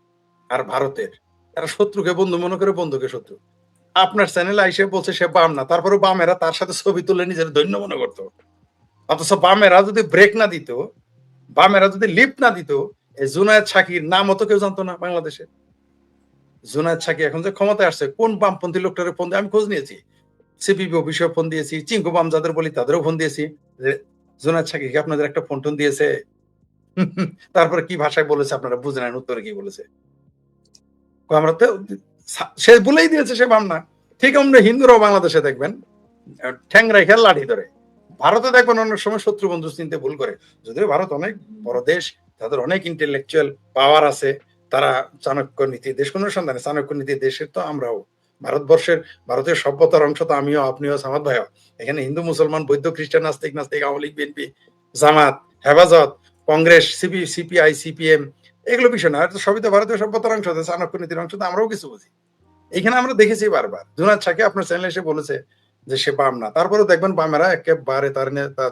Speaker 2: আর ভারতের, তারা শত্রুকে বন্ধু মনে করে, বন্ধুকে শত্রু। আপনার চ্যানেলে আইসে বলছে সে বাম না, তারপরে বামেরা তার সাথে ছবি তুলে নিজের ধন্য মনে করতো। অথচ বামেরা যদি ব্রেক না দিত, বামেরা যদি লিফট না দিত, এই জুনায়েদ শাকির নামও তো কেউ জানতো না বাংলাদেশে। জুনায়েদ শাকির এখন যে ক্ষমতায় আসছে, কোন বামপন্থী লোকটারে ফোন দিয়ে আমি খোঁজ নিয়েছি, সিপিবি অফিসেও ফোন দিয়েছি, চিঙ্কু বাম যাদের বলি তাদেরও ফোন দিয়েছি, যে জুনায়েদ শাকির কি আপনাদের একটা ফোন টোন দিয়েছে? তারপরে কি ভাষায় বলেছে আপনারা বুঝে নেন, উত্তরে কি বলেছে? আমরা তো, সে বলেই দিয়েছে সে বাম না। ঠিক আমরা হিন্দুরাও বাংলাদেশে দেখবেন ঠ্যাং রেখে লাঠি ধরে। ভারতে দেখবেন অনেক সময় শত্রু বন্ধু চিনতে ভুল করে, যদিও ভারত অনেক বড় দেশ, তাদের অনেক ইন্টেলেকচুয়াল পাওয়ার আছে, তারা চাণক্য নীতি দেশ, কোন সন্ধানে চাণক্য নীতি দেশের তো আমরাও। ভারতবর্ষের, ভারতের সভ্যতার অংশ তো আমিও, আপনিও, সামাদ ভাইও। এখানে হিন্দু মুসলমান বৌদ্ধ খ্রিস্টান নাস্তিক নাস্তিক, আওয়ামী লীগ বিএনপি জামাত হেফাজত কংগ্রেস সিপিআই সিপিএম, এগুলো বিষয় না, সবই তো ভারতীয় সভ্যতার অংশ, চাণক্য নীতির অংশ, তো আমরাও কিছু বুঝি। এখানে আমরা দেখেছি বারবার জুনায়েদ শাকির আপনার চ্যানেলে এসে বলেছে যে সে বাম না, তারপরে দেখবেন বামেরা একেবারে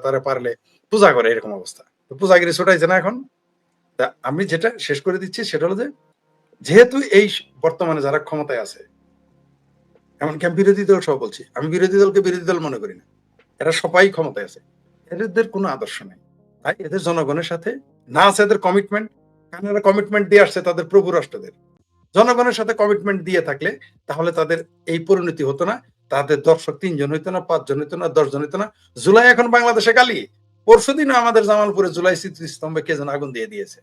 Speaker 2: তারে পারলে পূজা করে, এরকম অবস্থা। তো পূজাগিরি ছোটাইছে না এখন। তা আমি যেটা শেষ করে দিচ্ছি সেটা হলো যে, যেহেতু এই বর্তমানে যারা ক্ষমতায় আছে, এমনকি আমি বিরোধী দল সহ বলছি, আমি বিরোধী দলকে বিরোধী দল মনে করি না, এরা সবাই ক্ষমতায় আছে, এদের কোনো আদর্শ নেই। তাই এদের জনগণের সাথে না আছে এদের কমিটমেন্ট, কারণ এরা কমিটমেন্ট দিয়ে আসছে তাদের প্রভু রাষ্ট্রদের। জনগণের সাথে কমিটমেন্ট দিয়ে থাকলে তাহলে তাদের এই পরিণতি হতো না, তাদের দর্শক 3 জন হইতো না, 5 জন হইতো না, 10 জন হইতো না। জুলাই এখন বাংলাদেশে গালি, পরশুদিনও আমাদের জামালপুরে জুলাই স্মৃতিস্তম্ভে কে যেন আগুন দিয়ে দিয়েছে।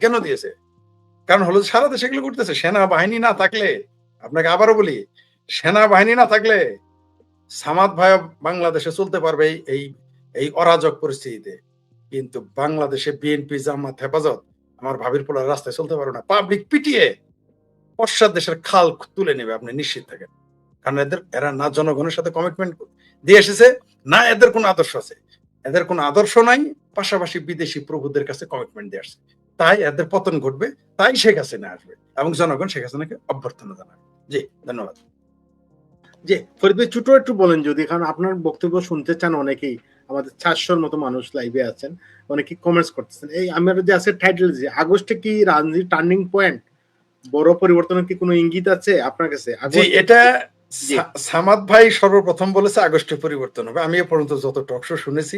Speaker 2: কেন দিয়েছে? কারণ হলো সারা দেশে এগুলো করতেছে। সেনাবাহিনী না থাকলে, আপনাকে আবারও বলি, সেনাবাহিনী না থাকলে সামাদ ভাই বাংলাদেশে চলতে পারবে এই এই অরাজক পরিস্থিতিতে। কিন্তু বাংলাদেশে বিএনপি জামাত হেফাজত আমার ভাবির পোলার রাস্তায় চলতে পারো না, পাবলিক পিটিয়ে পশ্চাৎ দেশের খাল তুলে নেবে, আপনি নিশ্চিত থাকেন। কারণ এরা না জনগণের সাথে কমিটমেন্ট দিয়ে এসেছে, না এদের কোনো আদর্শ আছে, এদের কোনো আদর্শ নাই, পাশাপাশি বিদেশি প্রভুদের কাছে কমিটমেন্ট দিয়ে আসছে। তাই এদের পতন ঘটবে, তাই শেখ হাসিনা আসবে এবং জনগণ শেখ হাসিনাকে অভ্যর্থনা জানাবে। জি, ধন্যবাদ।
Speaker 3: জি ফরিদ ভাই, ছোট একটু বলেন যদি, কারণ আপনার বক্তব্য শুনতে চান অনেকেই, আমাদের 400-র মতো মানুষ লাইভে আছেন, অনেকেই কমেন্টস করতেছেন। এই আমার যে আছে টাইটেল, যে আগস্টে কি রাজনীতি টার্নিং পয়েন্ট, বড় পরিবর্তনের কি কোনো ইঙ্গিত আছে আপনার কাছে?
Speaker 2: জি, এটা সামাদ ভাই সর্বপ্রথম বলেছে আগস্টে পরিবর্তন হবে। আমি এ পর্যন্ত যত টক শো শুনেছি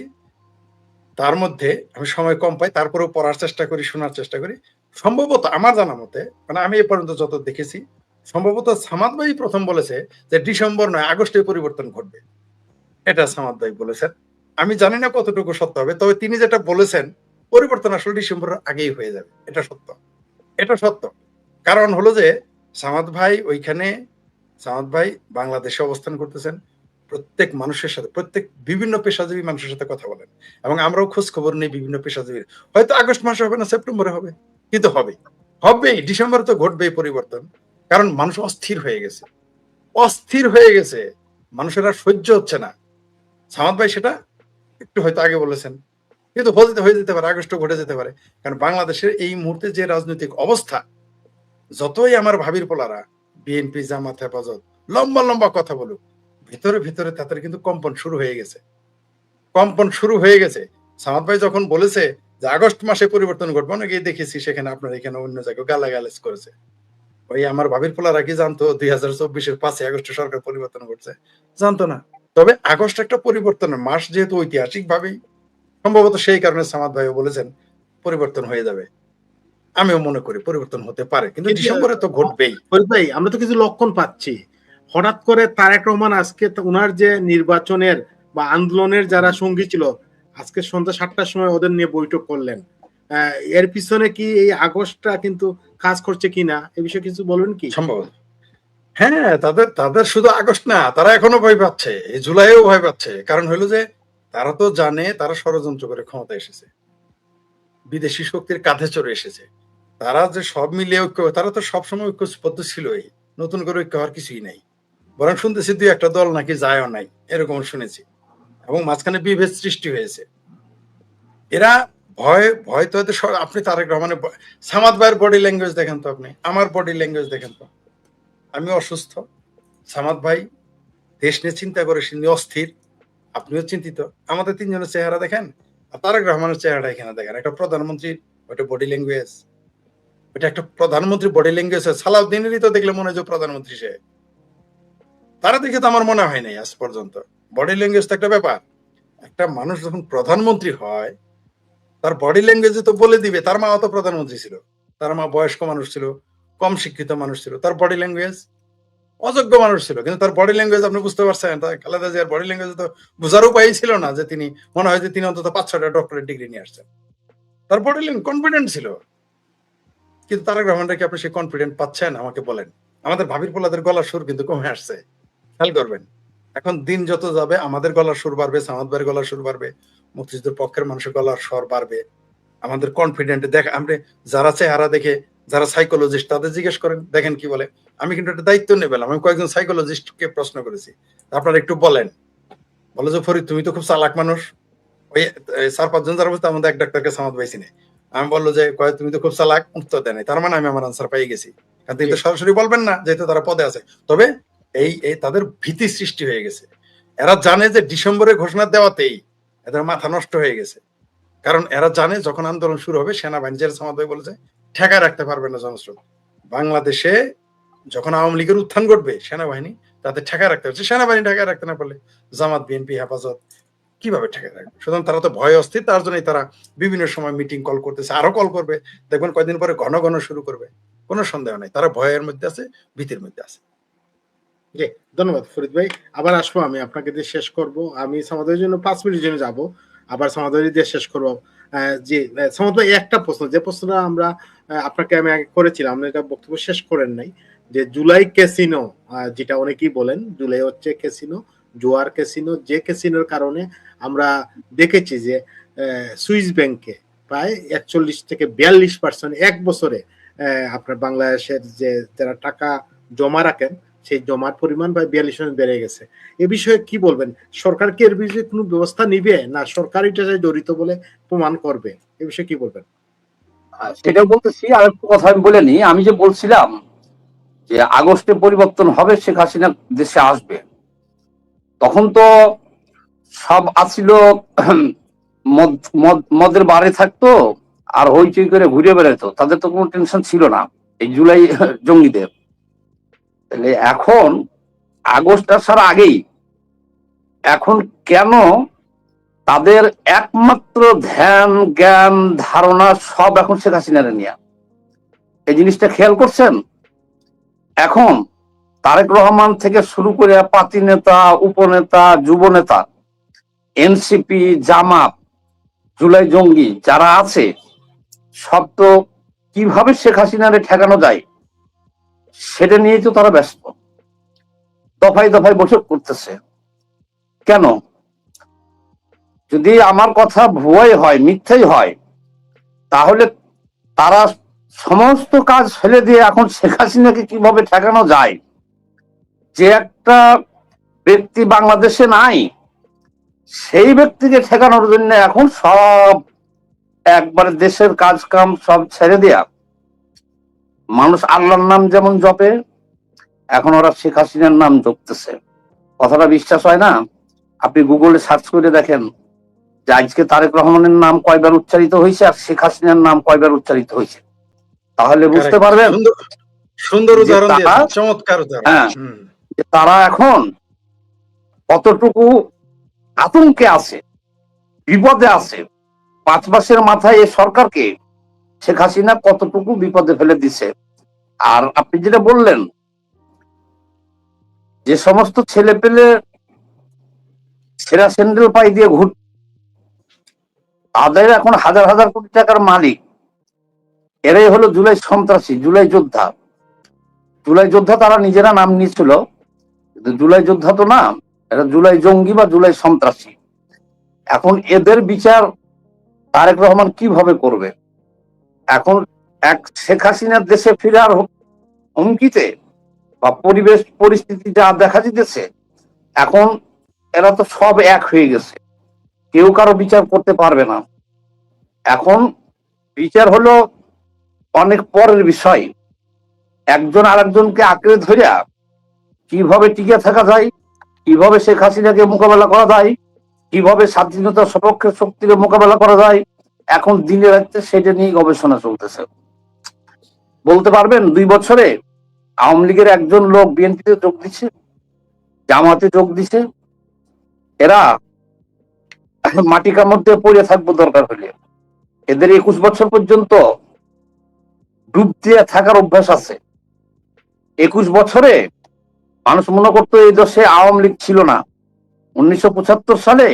Speaker 2: তার মধ্যে, আমি সময় কম পাই তারপরেও পড়ার চেষ্টা করি, শোনার চেষ্টা করি, সম্ভবত আমার জানা মতে, মানে আমি এ পর্যন্ত যত দেখেছি, সম্ভবত সামাদ ভাই প্রথম বলেছে যে ডিসেম্বর নয় আগস্টে পরিবর্তন ঘটবে। এটা সামাদ ভাই বলেছেন। আমি জানি না কতটুকু সত্য হবে, তবে তিনি যেটা বলেছেন পরিবর্তন আসলে ডিসেম্বরের আগেই হয়ে যাবে, এটা সত্য। এটা সত্য। কারণ হলো যে সামাদ ভাই ওইখানে, সামাদ ভাই বাংলাদেশে অবস্থান করতেছেন, প্রত্যেক মানুষের সাথে, প্রত্যেক বিভিন্ন পেশাজীবী মানুষের সাথে কথা বলেন, এবং আমরাও খোঁজ খবর নেই বিভিন্ন পেশাজীবীর। হয়তো আগস্ট মাসে হবে না, সেপ্টেম্বরে হবে, কিন্তু হবে, হবেই। ডিসেম্বরে তো ঘটবেই পরিবর্তন। কারণ মানুষ অস্থির হয়ে গেছে, অস্থির হয়ে গেছে, মানুষের আর সহ্য হচ্ছে না। সামাদ ভাই সেটা একটু হয়তো আগে বলেছেন, কিন্তু হয়ে যেতে পারে, আগস্ট ঘটে যেতে পারে। কারণ বাংলাদেশের এই মুহূর্তে যে রাজনৈতিক অবস্থা, যতই আমার ভাবির পোলারা বিএনপি, জামাত, হেফাজত লম্বা লম্বা কথা বলুক, ভিতরে ভিতরে তাদের কিন্তু কম্পন শুরু হয়ে গেছে। সামাদ ভাই যখন বলেছে যে আগস্ট মাসে পরিবর্তন ঘটবে, অনেকেই দেখেছি সেখানে আপনার এখানে অন্য জায়গায় গালাগালাজ করেছে। ওই আমার ভাবির পোলারা কি জানতো 2024-এর 5 আগস্টে সরকার পরিবর্তন করছে? জানতো না। তবে আগস্ট একটা পরিবর্তনের মাস, যেহেতু ঐতিহাসিক ভাবেই সম্ভবত সেই কারণে সামাদ ভাইও বলেছেন পরিবর্তন হয়ে যাবে। আমিও মনে করি পরিবর্তন হতে পারে, কিন্তু ডিসেম্বরে তো ঘটবেই।
Speaker 3: ফরিদ ভাই, আমরা তো কিছু লক্ষণ পাচ্ছি। হঠাৎ করে তারেক রহমান আজকে ওনার যে নির্বাচনের বা আন্দোলনের যারা সঙ্গী ছিল, আজকে সন্ধ্যা 7টার সময় ওদের নিয়ে বৈঠক করলেন। এর পিছনে কি এই আগস্টটা কিন্তু কাজ করছে কিনা, এ বিষয়ে কিছু বলবেন কি?
Speaker 2: সম্ভবত হ্যাঁ, তাদের শুধু আগস্ট না, তারা এখনো ভয় পাচ্ছে, এই জুলাইও ভয় পাচ্ছে। কারণ হলো যে তারা তো জানে তারা ষড়যন্ত্র করে ক্ষমতা এসেছে, বিদেশি শক্তির কাঁধে চড়ে এসেছে। তারা যে সব মিলিয়ে ঐক্য, তারা তো সবসময় ঐক্যবদ্ধ ছিলই, নতুন করে ঐক্য হওয়ার কিছুই নাই। বরং শুনতেছি দুই একটা দল নাকি যায়ও নাই, এরকম শুনেছি। এবং মাঝখানে বিভেদ সৃষ্টি হয়েছে। এরা ভয় তো আপনি তারেক রহমানের সামাদ ভাইয়ের বডি ল্যাঙ্গুয়েজ দেখেন তো, আপনি আমার বডি ল্যাঙ্গুয়েজ দেখেন তো। আমি অসুস্থ, সামাদ ভাই দেশ নিয়ে চিন্তা করে অস্থির, আপনিও চিন্তিত। আমাদের তিনজনের চেহারা দেখেন, আর তারেক রহমানের চেহারাটা এখানে দেখেন। একটা প্রধানমন্ত্রীর ওইটা বডি ল্যাঙ্গুয়েজ, ওইটা একটা প্রধানমন্ত্রী বডি ল্যাঙ্গুয়েজ। সালাউদ্দিনেরই তো দেখলে মনে হয় যে প্রধানমন্ত্রী সে, তারা দেখে তো আমার মনে হয় নাই আজ পর্যন্ত। বডি ল্যাঙ্গুয়েজ তো একটা ব্যাপার। একটা মানুষ যখন প্রধানমন্ত্রী হয়, তার বডি ল্যাঙ্গুয়েজে তো বলে দিবে। তার মা তো প্রধানমন্ত্রী ছিল, তার মা বয়স্ক মানুষ ছিল, কম শিক্ষিত মানুষ ছিল, তার বডি ল্যাঙ্গুয়েজ অযোগ্য মানুষ ছিল, কিন্তু তার বডি ল্যাঙ্গুয়েজ আপনি বুঝতে পারছেন। খালেদা জিয়ার বডি ল্যাঙ্গুয়েজ তো বোঝার উপায় ছিল না যে তিনি, মনে হয় যে তিনি অন্তত 5-6টা ডক্টরেট ডিগ্রি নিয়ে আসছেন। তার বডি ল্যাঙ্গুয়েজ কনফিডেন্ট ছিল। কিন্তু তারেক রহমানকে আপনি সেই কনফিডেন্ট পাচ্ছেন? আমাকে বলেন। আমাদের ভাবির পোলাদের গলার সুর কিন্তু কমে আসছে, খেয়াল করবেন। এখন দিন যত যাবে আমাদের গলার সুর বাড়বে, সামাদ ভাইয়ের গলার সুর বাড়বে, মুক্তিযুদ্ধের পক্ষের মানুষের গলার স্বর বাড়বে। আমাদের কনফিডেন্ট দেখ, আপনি যারা চেহারা দেখে, যারা সাইকোলজিস্ট, তাদের জিজ্ঞেস করেন, দেখেন কি বলে। আমি কিন্তু একটা দায়িত্ব নেবেলাম, আমি কয়েকজন সাইকোলজিস্টকে প্রশ্ন করেছি, আপনারা একটু বলেন। বলে যে ফরিদ তুমি তো খুব চালাক মানুষ। ওই 4-5 জন যারা বলছে, আমাদের এক ডাক্তারকে সামাদ পাইছি না। আমি বললো যে তুমি তো খুব চালাক, উত্তর দেয় নাই। তার মানে আমি আমার আনসার পেয়ে গেছি। কারণ তিনি তো সরাসরি বলবেন না, যেহেতু তারা পদে আছে। তবে এই তাদের ভীতি সৃষ্টি হয়ে গেছে। এরা জানে যে ডিসেম্বরে ঘোষণা দেওয়াতেই এদের মাথা নষ্ট হয়ে গেছে। কারণ এরা জানে যখন আন্দোলন শুরু হবে, সেনাবাহিনী, যারা সামাদ ভাই বলেছে, ঠেকায় রাখতে পারবে না জনস্রোত। বাংলাদেশে যখন আওয়ামী লীগের উত্থান ঘটবে, সেনাবাহিনী তাদের ঠেকায় রাখতে পারছে। সেনাবাহিনী ঠেকায় রাখতে না পারলে জামাত, বিএনপি, হেফাজত কিভাবে ঠেকায় রাখবে? সুতরাং তারা তো ভয় অস্থির, তার জন্যই তারা বিভিন্ন সময় মিটিং কল করতেছে, আরো কল করবে। দেখবেন কয়েকদিন পরে ঘন ঘন শুরু করবে। কোনো সন্দেহ নাই, তারা ভয়ের মধ্যে আছে, ভীতির মধ্যে আছে।
Speaker 3: জি, ধন্যবাদ ফরিদ ভাই। আবার আসবো, আমি আপনাকে দিয়ে শেষ করব। আমি সামাদের জন্য 5 মিনিটের জন্য যাব, আবার সামাদের দিয়ে শেষ করবো। জি সামাদ ভাই, একটা প্রশ্ন, যে প্রশ্নটা আমরা আপনাকে আমি আগে করেছিলাম, আপনি এটা বক্তব্য শেষ করেন নাই, যে জুলাই ক্যাসিনো, যেটা অনেকেই বলেন জুলাই হচ্ছে ক্যাসিনো, জুয়ার ক্যাসিনো, যে ক্যাসিনোর কারণে আমরা দেখেছি যে সুইস ব্যাংকে প্রায় 41 থেকে 42% এক বছরে আপনার বাংলাদেশের যে যারা টাকা জমা রাখেন, সেই জমার পরিমাণ প্রায় 42% বেড়ে গেছে। এ বিষয়ে কি বলবেন? সরকার কি এর বিষয়ে কোনো ব্যবস্থা নিবে, না সরকার এটা জড়িত বলে প্রমাণ করবে? এ বিষয়ে কি বলবেন?
Speaker 1: সেটা বলতেছি। আর একটু কথা আমি বলে নিই। আমি যে বলছিলাম যে আগস্টে পরিবর্তন হবে, শেখ হাসিনা দেশে আসবে, তখন তো সব আছিল মদের বারে থাকতো আর হইচই করে ঘুরে বেড়াতো, তাদের তো কোনো টেনশন ছিল না এই জুলাই জঙ্গিদের। তাহলে এখন আগস্ট আসার আগেই এখন কেন তাদের একমাত্র ধ্যান, জ্ঞান, ধারণা সব এখন শেখ হাসিনারে নিয়ে? এই জিনিসটা খেয়াল করছেন? এখন তারেক রহমান থেকে শুরু করে পাতি নেতা, উপনেতা, যুব নেতা, এনসিপি, জামাত, জুলাই জঙ্গি যারা আছে, সব তো কিভাবে শেখ হাসিনারে ঠেকানো যায় সেটা নিয়েই তো তারা ব্যস্ত। দফায় দফায় বৈঠক করতেছে। কেন? যদি আমার কথা ভুয়াই হয়, মিথ্যাই হয়, তাহলে তারা সমস্ত কাজ ফেলে দিয়ে এখন শেখ হাসিনাকে কিভাবে ঠেকানো যায়, যে একটা ব্যক্তি বাংলাদেশে নাই, সেই ব্যক্তিকে ঠেকানোর জন্য এখন সব একবারে দেশের কাজ কাম সব ছেড়ে দেয়া, মানুষ আল্লাহর নাম যেমন জপে, এখন ওরা শেখ হাসিনার নাম জপতেছে। কথাটা বিশ্বাস হয় না? আপনি গুগলে সার্চ করে দেখেন যে আজকে তারেক রহমানের নাম কয়বার উচ্চারিত হয়েছে আর শেখ হাসিনার নাম কয়বার উচ্চারিত হয়েছে, তাহলে বুঝতে
Speaker 2: Correct.
Speaker 1: পারবেন
Speaker 2: সুন্দর সুন্দর
Speaker 1: যে
Speaker 2: উদাহরণ
Speaker 1: তারা,
Speaker 2: দিয়েছেন, চমৎকার উদাহরণ।
Speaker 1: হ্যাঁ,
Speaker 2: হুম।
Speaker 1: যে তারা এখন কতটুকু আতঙ্কে আছে, বিপদে আছে। 5 মাসের মাথায় এই সরকারকে শেখ হাসিনা কতটুকু বিপদে ফেলে দিছে। আর আপনি যেটা বললেন, যে সমস্ত ছেলে পেলে সেরা স্যান্ডেল পাই দিয়ে ঘুর, তাদের এখন হাজার হাজার কোটি টাকার মালিক। এরাই হলো জুলাই সন্ত্রাসী, জুলাই যোদ্ধা। জুলাই যোদ্ধা তারা নিজেরা নাম নিয়েছিল, কিন্তু জুলাই যোদ্ধা তো না, এটা জুলাই জঙ্গি বা জুলাই সন্ত্রাসী। এখন এদের বিচার তারেক রহমান কিভাবে করবে? এখন এক শেখ হাসিনার দেশে ফিরার হুমকিতে বা পরিবেশ পরিস্থিতি যা দেখা দিতেছে, এখন এরা তো সব এক হয়ে গেছে, কেউ কারো বিচার করতে পারবে না। এখন বিচার হলো অনেক পরের বিষয়। একজন আরেকজনকে আঁকড়ে ধরিয়া কিভাবে টিকে থাকা যায়, কিভাবে শেখ হাসিনাকে মোকাবেলা করা যায়, কিভাবে স্বাধীনতা সপক্ষের শক্তির মোকাবেলা করা যায়, এখন দিনে রাখতে সেটা নিয়ে গবেষণা চলতেছে। বলতে পারবেন 2 বছরে আওয়ামী লীগের একজন লোক বিএনপিতে যোগ দিচ্ছে, জামাতে যোগ দিছে? এরা মাটি কামড় দিয়ে পড়ে থাকবো দরকার হলে। এদের 21 বছর পর্যন্ত ডুব দিয়ে থাকার অভ্যাস আছে। 21 বছরে মানুষ মনে করতো এই দেশে আওয়ামী লীগ ছিল না। 1975 সালে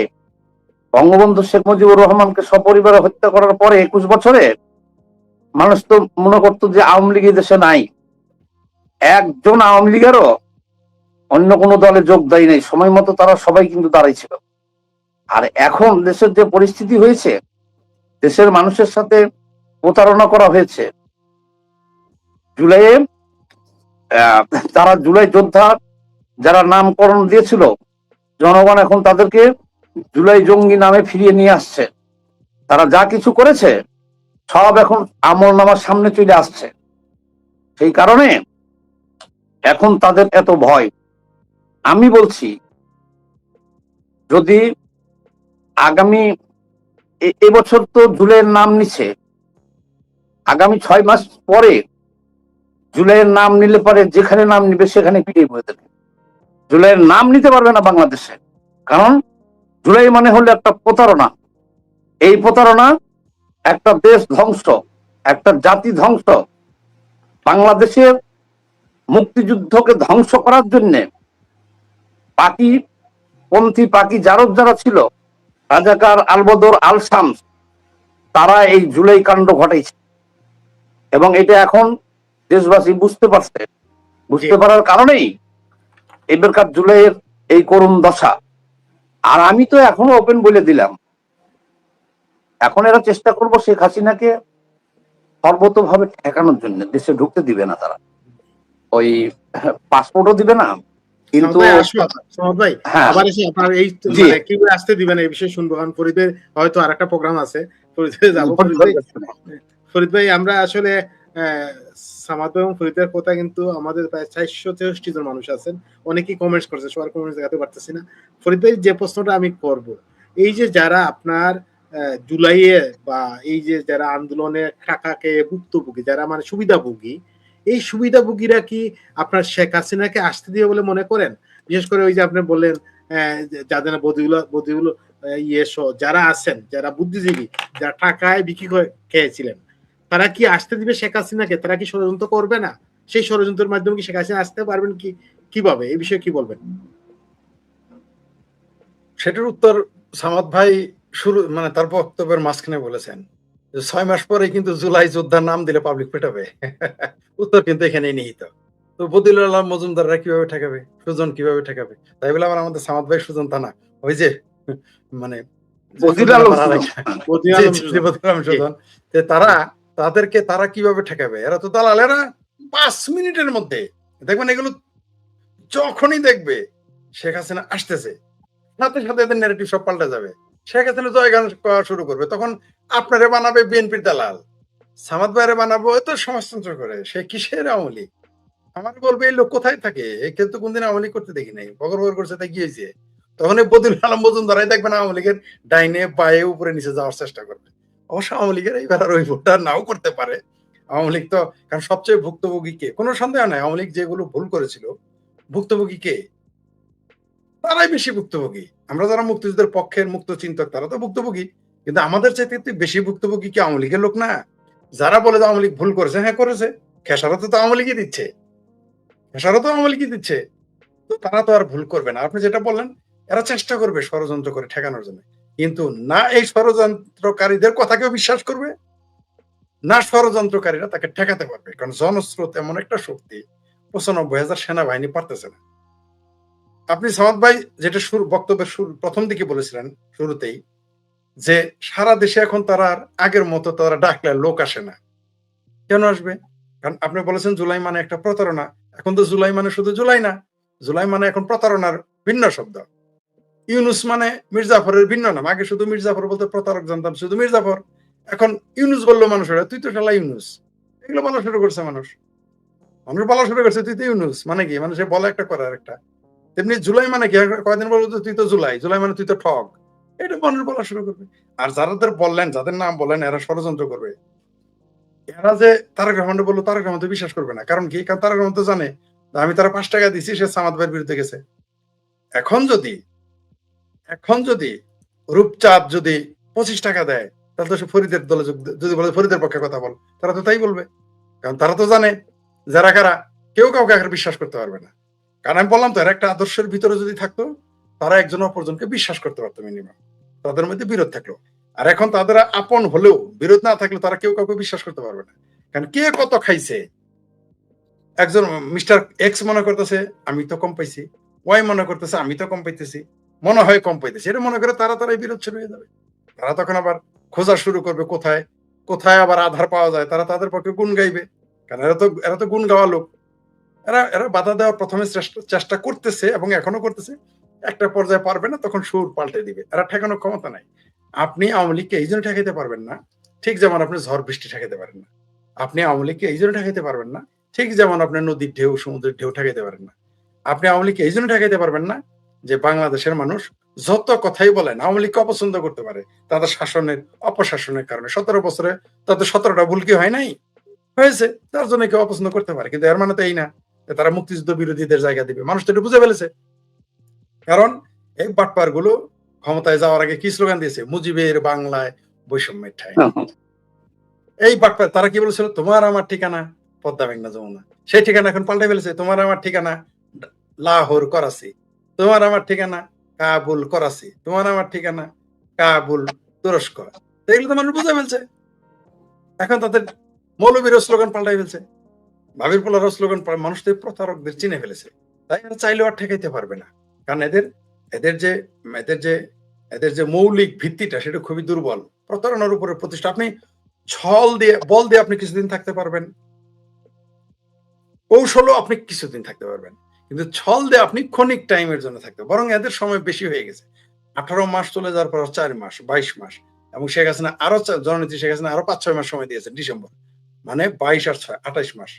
Speaker 1: বঙ্গবন্ধু শেখ মুজিবুর রহমানকে সপরিবারে হত্যা করার পরে 21 বছরে মানুষ তো মনে করতো যে আওয়ামী লীগ এই দেশে নাই। একজন আওয়ামী লীগেরও অন্য কোনো দলে যোগ দেয় নাই, সময় মতো তারা সবাই কিন্তু দাঁড়াইছিল। আর এখন দেশের যে পরিস্থিতি হয়েছে, দেশের মানুষের সাথে প্রতারণা করা হয়েছে। জুলাইয়ে তারা জুলাই যোদ্ধা যারা নামকরণ দিয়েছিল, জনগণ এখন তাদেরকে জুলাই জঙ্গি নামে ফিরিয়ে নিয়ে আসছে। তারা যা কিছু করেছে সব এখন আমল নামার সামনে চলে আসছে। সেই কারণে এখন তাদের এত ভয়। আমি বলছি, যদি আগামী এবছর তো জুলাইয়ের নাম নিচ্ছে, আগামী 6 মাস পরে জুলাইয়ের নাম নিলে পরে যেখানে নাম নিবে সেখানে পিটিয়ে পড়ে দেবে। জুলাইয়ের নাম নিতে পারবে না বাংলাদেশে, কারণ জুলাই মানে হলো একটা প্রতারণা। এই প্রতারণা একটা দেশ ধ্বংস, একটা জাতি ধ্বংস। বাংলাদেশের মুক্তিযুদ্ধকে ধ্বংস করার জন্য পাকি পন্থী, পাকি জারদ যারা ছিল, রাজাকার, আলবদর, আল শামস, তারা এই জুলাই কাণ্ড ঘটাইছে। এবং এটা এখন দেশবাসী বুঝতে পারছে। বুঝতে পারার কারণেই এবারকার জুলাইয়ের এই করুণ দশা। আর আমি তো এখনো ওপেন বলে দিলাম, এখন এরা চেষ্টা করবো শেখ হাসিনাকে সর্বতভাবে ঠেকানোর জন্য। দেশে ঢুকতে দিবে না তারা, ওই পাসপোর্টও দিবে না, কিন্তু
Speaker 3: ভাই
Speaker 1: হ্যাঁ,
Speaker 3: আবার এসে আপনার এই
Speaker 1: জি,
Speaker 3: মানে কিভাবে আসতে দিবেন এই বিষয়ে শুনবো, কারণ ফরিদের হয়তো আর একটা প্রোগ্রাম আছে, ফরিদে যাবো। ফরিদ ভাই আমরা আসলে সামাদ এবং ফরিদের কথা কিন্তু আমাদের প্রায় 463 জন মানুষ আছেন, অনেকেই কমেন্টস করছে, সবার কমেন্টস দেখাতে পারতেছি না। ফরিদ ভাই যে প্রশ্নটা আমি করব, এই যে যারা আপনার জুলাইয়ে বা এই যে যারা আন্দোলনে টাকাকে ভুক্তভোগী, যারা মানে সুবিধাভোগী, এই সুবিধাভোগীরা কি আপনার শেখ হাসিনাকে আসতে দিয়ে বলে মনে করেন? বিশেষ করে ওই যে আপনি বললেন যাদের বদিউল যারা আছেন, যারা বুদ্ধিজীবী, যারা টাকায় বিক্রি করে খেয়েছিলেন, তারা কি আসতে দিবে শেখ হাসিনাকে? তারা কি ষড়যন্ত্র করবে না? সেই ষড়যন্ত্রের মাধ্যমে কি শেখ হাসিনা আসতে পারবেন কি, কিভাবে? এই বিষয়ে কি বলবেন?
Speaker 2: সেটার উত্তর সামাদ ভাই শুরু মানে তার বক্তব্যের মাঝখানে বলেছেন, 6 মাস পরে কিন্তু জুলাই যোদ্ধার নাম দিলে পাবলিক পেটাবে। উত্তর কিন্তু এখানে নিহিত। তো বদিউল আলম মজুমদাররা কিভাবে ঠেকাবে, সুজন কিভাবে ঠেকাবে? তাই বলে আমাদের সামাদ ভাই সুজন তা না, ওই যে মানে সুজন, তারা তাদেরকে তারা কিভাবে ঠেকাবে? এরা তো দালালেরা 5 মিনিটের মধ্যে দেখবেন এগুলো যখনই দেখবে শেখ হাসিনা আসতেছে, সাথে সাথে এদের ন্যারেটিভ সব পাল্টে যাবে। শেখ হাসিনা জয়গান করা শুরু করবে, তখন আপনারে বানাবে বিএনপির দালাল, সামাদ ভাইরে বানাবো এত সমাজতন্ত্র করে, সে কিসের আওয়ামী লীগ? আমার বলবে এই লোক কোথায় থাকে, একে তো কোনদিন আওয়ামী লীগ করতে দেখি নাই, বগর বগর করছে তাই কি হয়েছে? তখন এই বদিউল আলম মজুমদারাই দেখবেন আওয়ামী লীগের ডাইনে বায়ে উপরে নিচে যাওয়ার চেষ্টা করবে। অবশ্য আওয়ামী লীগের এইবার আর ওই ভোটটা নাও করতে পারে। আওয়ামী লীগ তো, কারণ সবচেয়ে ভুক্তভোগী কে? কোনো সন্দেহ নাই আওয়ামী লীগ যেগুলো ভুল করেছিল, ভুক্তভোগী কে? তারাই বেশি ভুক্তভোগী। আমরা যারা মুক্তিযুদ্ধের পক্ষের মুক্ত চিন্তক তারা তো ভুক্তভোগী, কিন্তু আমাদের চাইতে তুই বেশি ভুক্তভোগী কি আওয়ামী লীগের লোক না? যারা বলে যে আওয়ামী লীগ ভুল করেছে, হ্যাঁ করেছে, খেসারত তো আওয়ামী লীগই দিচ্ছে, খেসারত আওয়ামী লীগই দিচ্ছে। তো তারা তো আর ভুল করবে না। আপনি যেটা বললেন, এরা চেষ্টা করবে ষড়যন্ত্র করে ঠেকানোর জন্য, কিন্তু না এই ষড়যন্ত্রকারীদের কথা কেউ বিশ্বাস করবে, না ষড়যন্ত্রকারীরা তাকে ঠেকাতে পারবে। কারণ জনস্রোত এমন একটা শক্তি, ৯৫,০০০ সেনাবাহিনী পারতেছে না। আপনি সামাদ ভাই যেটা বক্তব্যের প্রথম দিকে বলেছিলেন শুরুতেই, যে সারা দেশে এখন তারা আর আগের মতো তারা ডাকলে লোক আসে না। কেন আসবে? কারণ আপনি বলেছেন জুলাই মানে একটা প্রতারণা। এখন তো জুলাই মানে শুধু জুলাই না, জুলাই মানে এখন প্রতারণার ভিন্ন শব্দ। ইউনুস মানে মির্জাফরের ভিন্ন নাম। আগে শুধু মির্জাফর বলতে প্রতারক জানতাম, শুধু মির্জাফর। এখন ইউনুস বললো মানুষেরা, তুই তো শালা ইউনুস। এগুলো বলা শুরু করছে মানুষ, মানুষ বলা শুরু করছে তুই তো ইউনুস। মানে কি? মানে সে বলে একটা করে আরেকটা। তেমনি জুলাই মানে কি? কয়েকদিন বলবো তুই তো জুলাই, জুলাই মানে তুই তো ঠগ। এটা মানুষ বলা শুরু করবে। আর যাদের বললেন, যাদের নাম বললেন, এরা ষড়যন্ত্র করবে। এরা যে তারেক রহমানকে বললো, তারেক রহমান তো বিশ্বাস করবে না। কারণ কি? কারণ তারেক রহমান তো জানে আমি তারা ৫ টাকা দিছি, সে সামাদ ভাইয়ের বিরুদ্ধে গেছে। এখন যদি রূপচাঁদ যদি ২৫ টাকা দেয়, তাহলে তো সে ফরিদের দলে যদি বলে ফরিদের পক্ষে কথা বল, তারা তো তাই বলবে। কারণ তারা তো জানে যারা কারা, কেউ কাউকে এখন বিশ্বাস করতে পারবে না। কারণ আমি বললাম তো, এরা একটা আদর্শের ভিতরে যদি থাকতো, তারা একজন অপরজনকে বিশ্বাস করতে পারতো মিনিমাম, তাদের মধ্যে বিরোধ থাকলো। আর এখন তাদের আপন হলেও বিরোধ না থাকলে তারা কেউ কাউকে বিশ্বাস করতে পারবে না। কারণ কে কত খাইছে, একজন মিস্টার এক্স মনে করতেছে আমি তো কম পাইছি, ওয়াই মনে করতেছে আমি তো কম পাইতেছি, মনে হয় কম পাইতেছি, এটা মনে করে তারা বিরোধ শুরু হয়ে যাবে। তারা তখন আবার খোঁজা শুরু করবে কোথায় কোথায় আবার আধার পাওয়া যায়, তারা তাদের পক্ষে গুণ গাইবে। কারণ এরা তো গুণ গাওয়া লোক। এরা এরা বাধা দেওয়ার প্রথমে চেষ্টা করতেছে এবং এখনো করতেছে। একটা পর্যায়ে পারবে না, তখন সুর পাল্টে দিবে। এরা ঠেকানোর ক্ষমতা নাই। আপনি আওয়ামী লীগকে এই জন্য ঠেকাইতে পারবেন না, ঠিক যেমন আপনি ঝড় বৃষ্টি ঠেকাইতে পারেন না। আপনি আওয়ামী লীগকে এই জন্য ঠেকাইতে পারবেন না, ঠিক যেমন আপনি নদীর ঢেউ সমুদ্রের ঢেউ ঠেকাইতে পারেন না। আপনি আওয়ামী লীগকে এই জন্য ঠেকাইতে পারবেন না যে বাংলাদেশের মানুষ যত কথাই বলেন আওয়ামী লীগকে অপছন্দ করতে পারে তাদের শাসনের অপশাসনের কারণে। ১৭ বছরে তাদের ১৭টা ভুল কি হয় নাই? হয়েছে। তার জন্য কেউ অপছন্দ করতে পারে, কিন্তু এর মানে তো এই না যে তারা মুক্তিযুদ্ধ বিরোধীদের জায়গা দিবে। মানুষ তো এটা বুঝে ফেলেছে। কারণ এই বাটপার গুলো ক্ষমতায় যাওয়ার আগে কি স্লোগান দিয়েছে? মুজিবের বাংলায় বৈষম্যের ঠাঁই। এই বাটপার তারা কি বলেছিল? তোমার আমার ঠিকানা পদ্মা মেঘনা যমুনা। সেই ঠিকানা এখন পাল্টে ফেলেছে। তোমার আমার ঠিকানা লাহোর করাচি, তোমার আমার ঠিকানা কাবুল করাচি, তোমার আমার ঠিকানা কাবুল তুরস্ক। এগুলো তো মানুষ বুঝে ফেলছে। এখন তাদের মৌলবীর স্লোগান পাল্টাই ফেলছে, ভাবির পোলার স্লোগান মানুষদের প্রতারকদের চিনে ফেলেছে। তাই এরা চাইলেও আর ঠেকাইতে পারবে না। কারণ এদের এদের যে এদের যে এদের যে মৌলিক ভিত্তিটা সেটা খুবই দুর্বল। প্রতারণার উপরে প্রতিষ্ঠা। আপনি ছল দিয়ে বল দিয়ে আপনি কিছুদিন থাকতে পারবেন, কৌশলও আপনি কিছুদিন থাকতে পারবেন, কিন্তু ছল দিয়ে আপনি ক্ষণিক টাইমের জন্য থাকতে। বরং এদের সময় বেশি হয়ে গেছে। ১৮ মাস চলে যাওয়ার পর ৪ মাস, ২২ মাস, এবং শেখ হাসিনা আরো জননেত্রী শেখ হাসিনা আরো ৫-৬ মাস সময় দিয়েছেন ডিসেম্বর। মানে ২২ আর ৬ ২৮ মাস।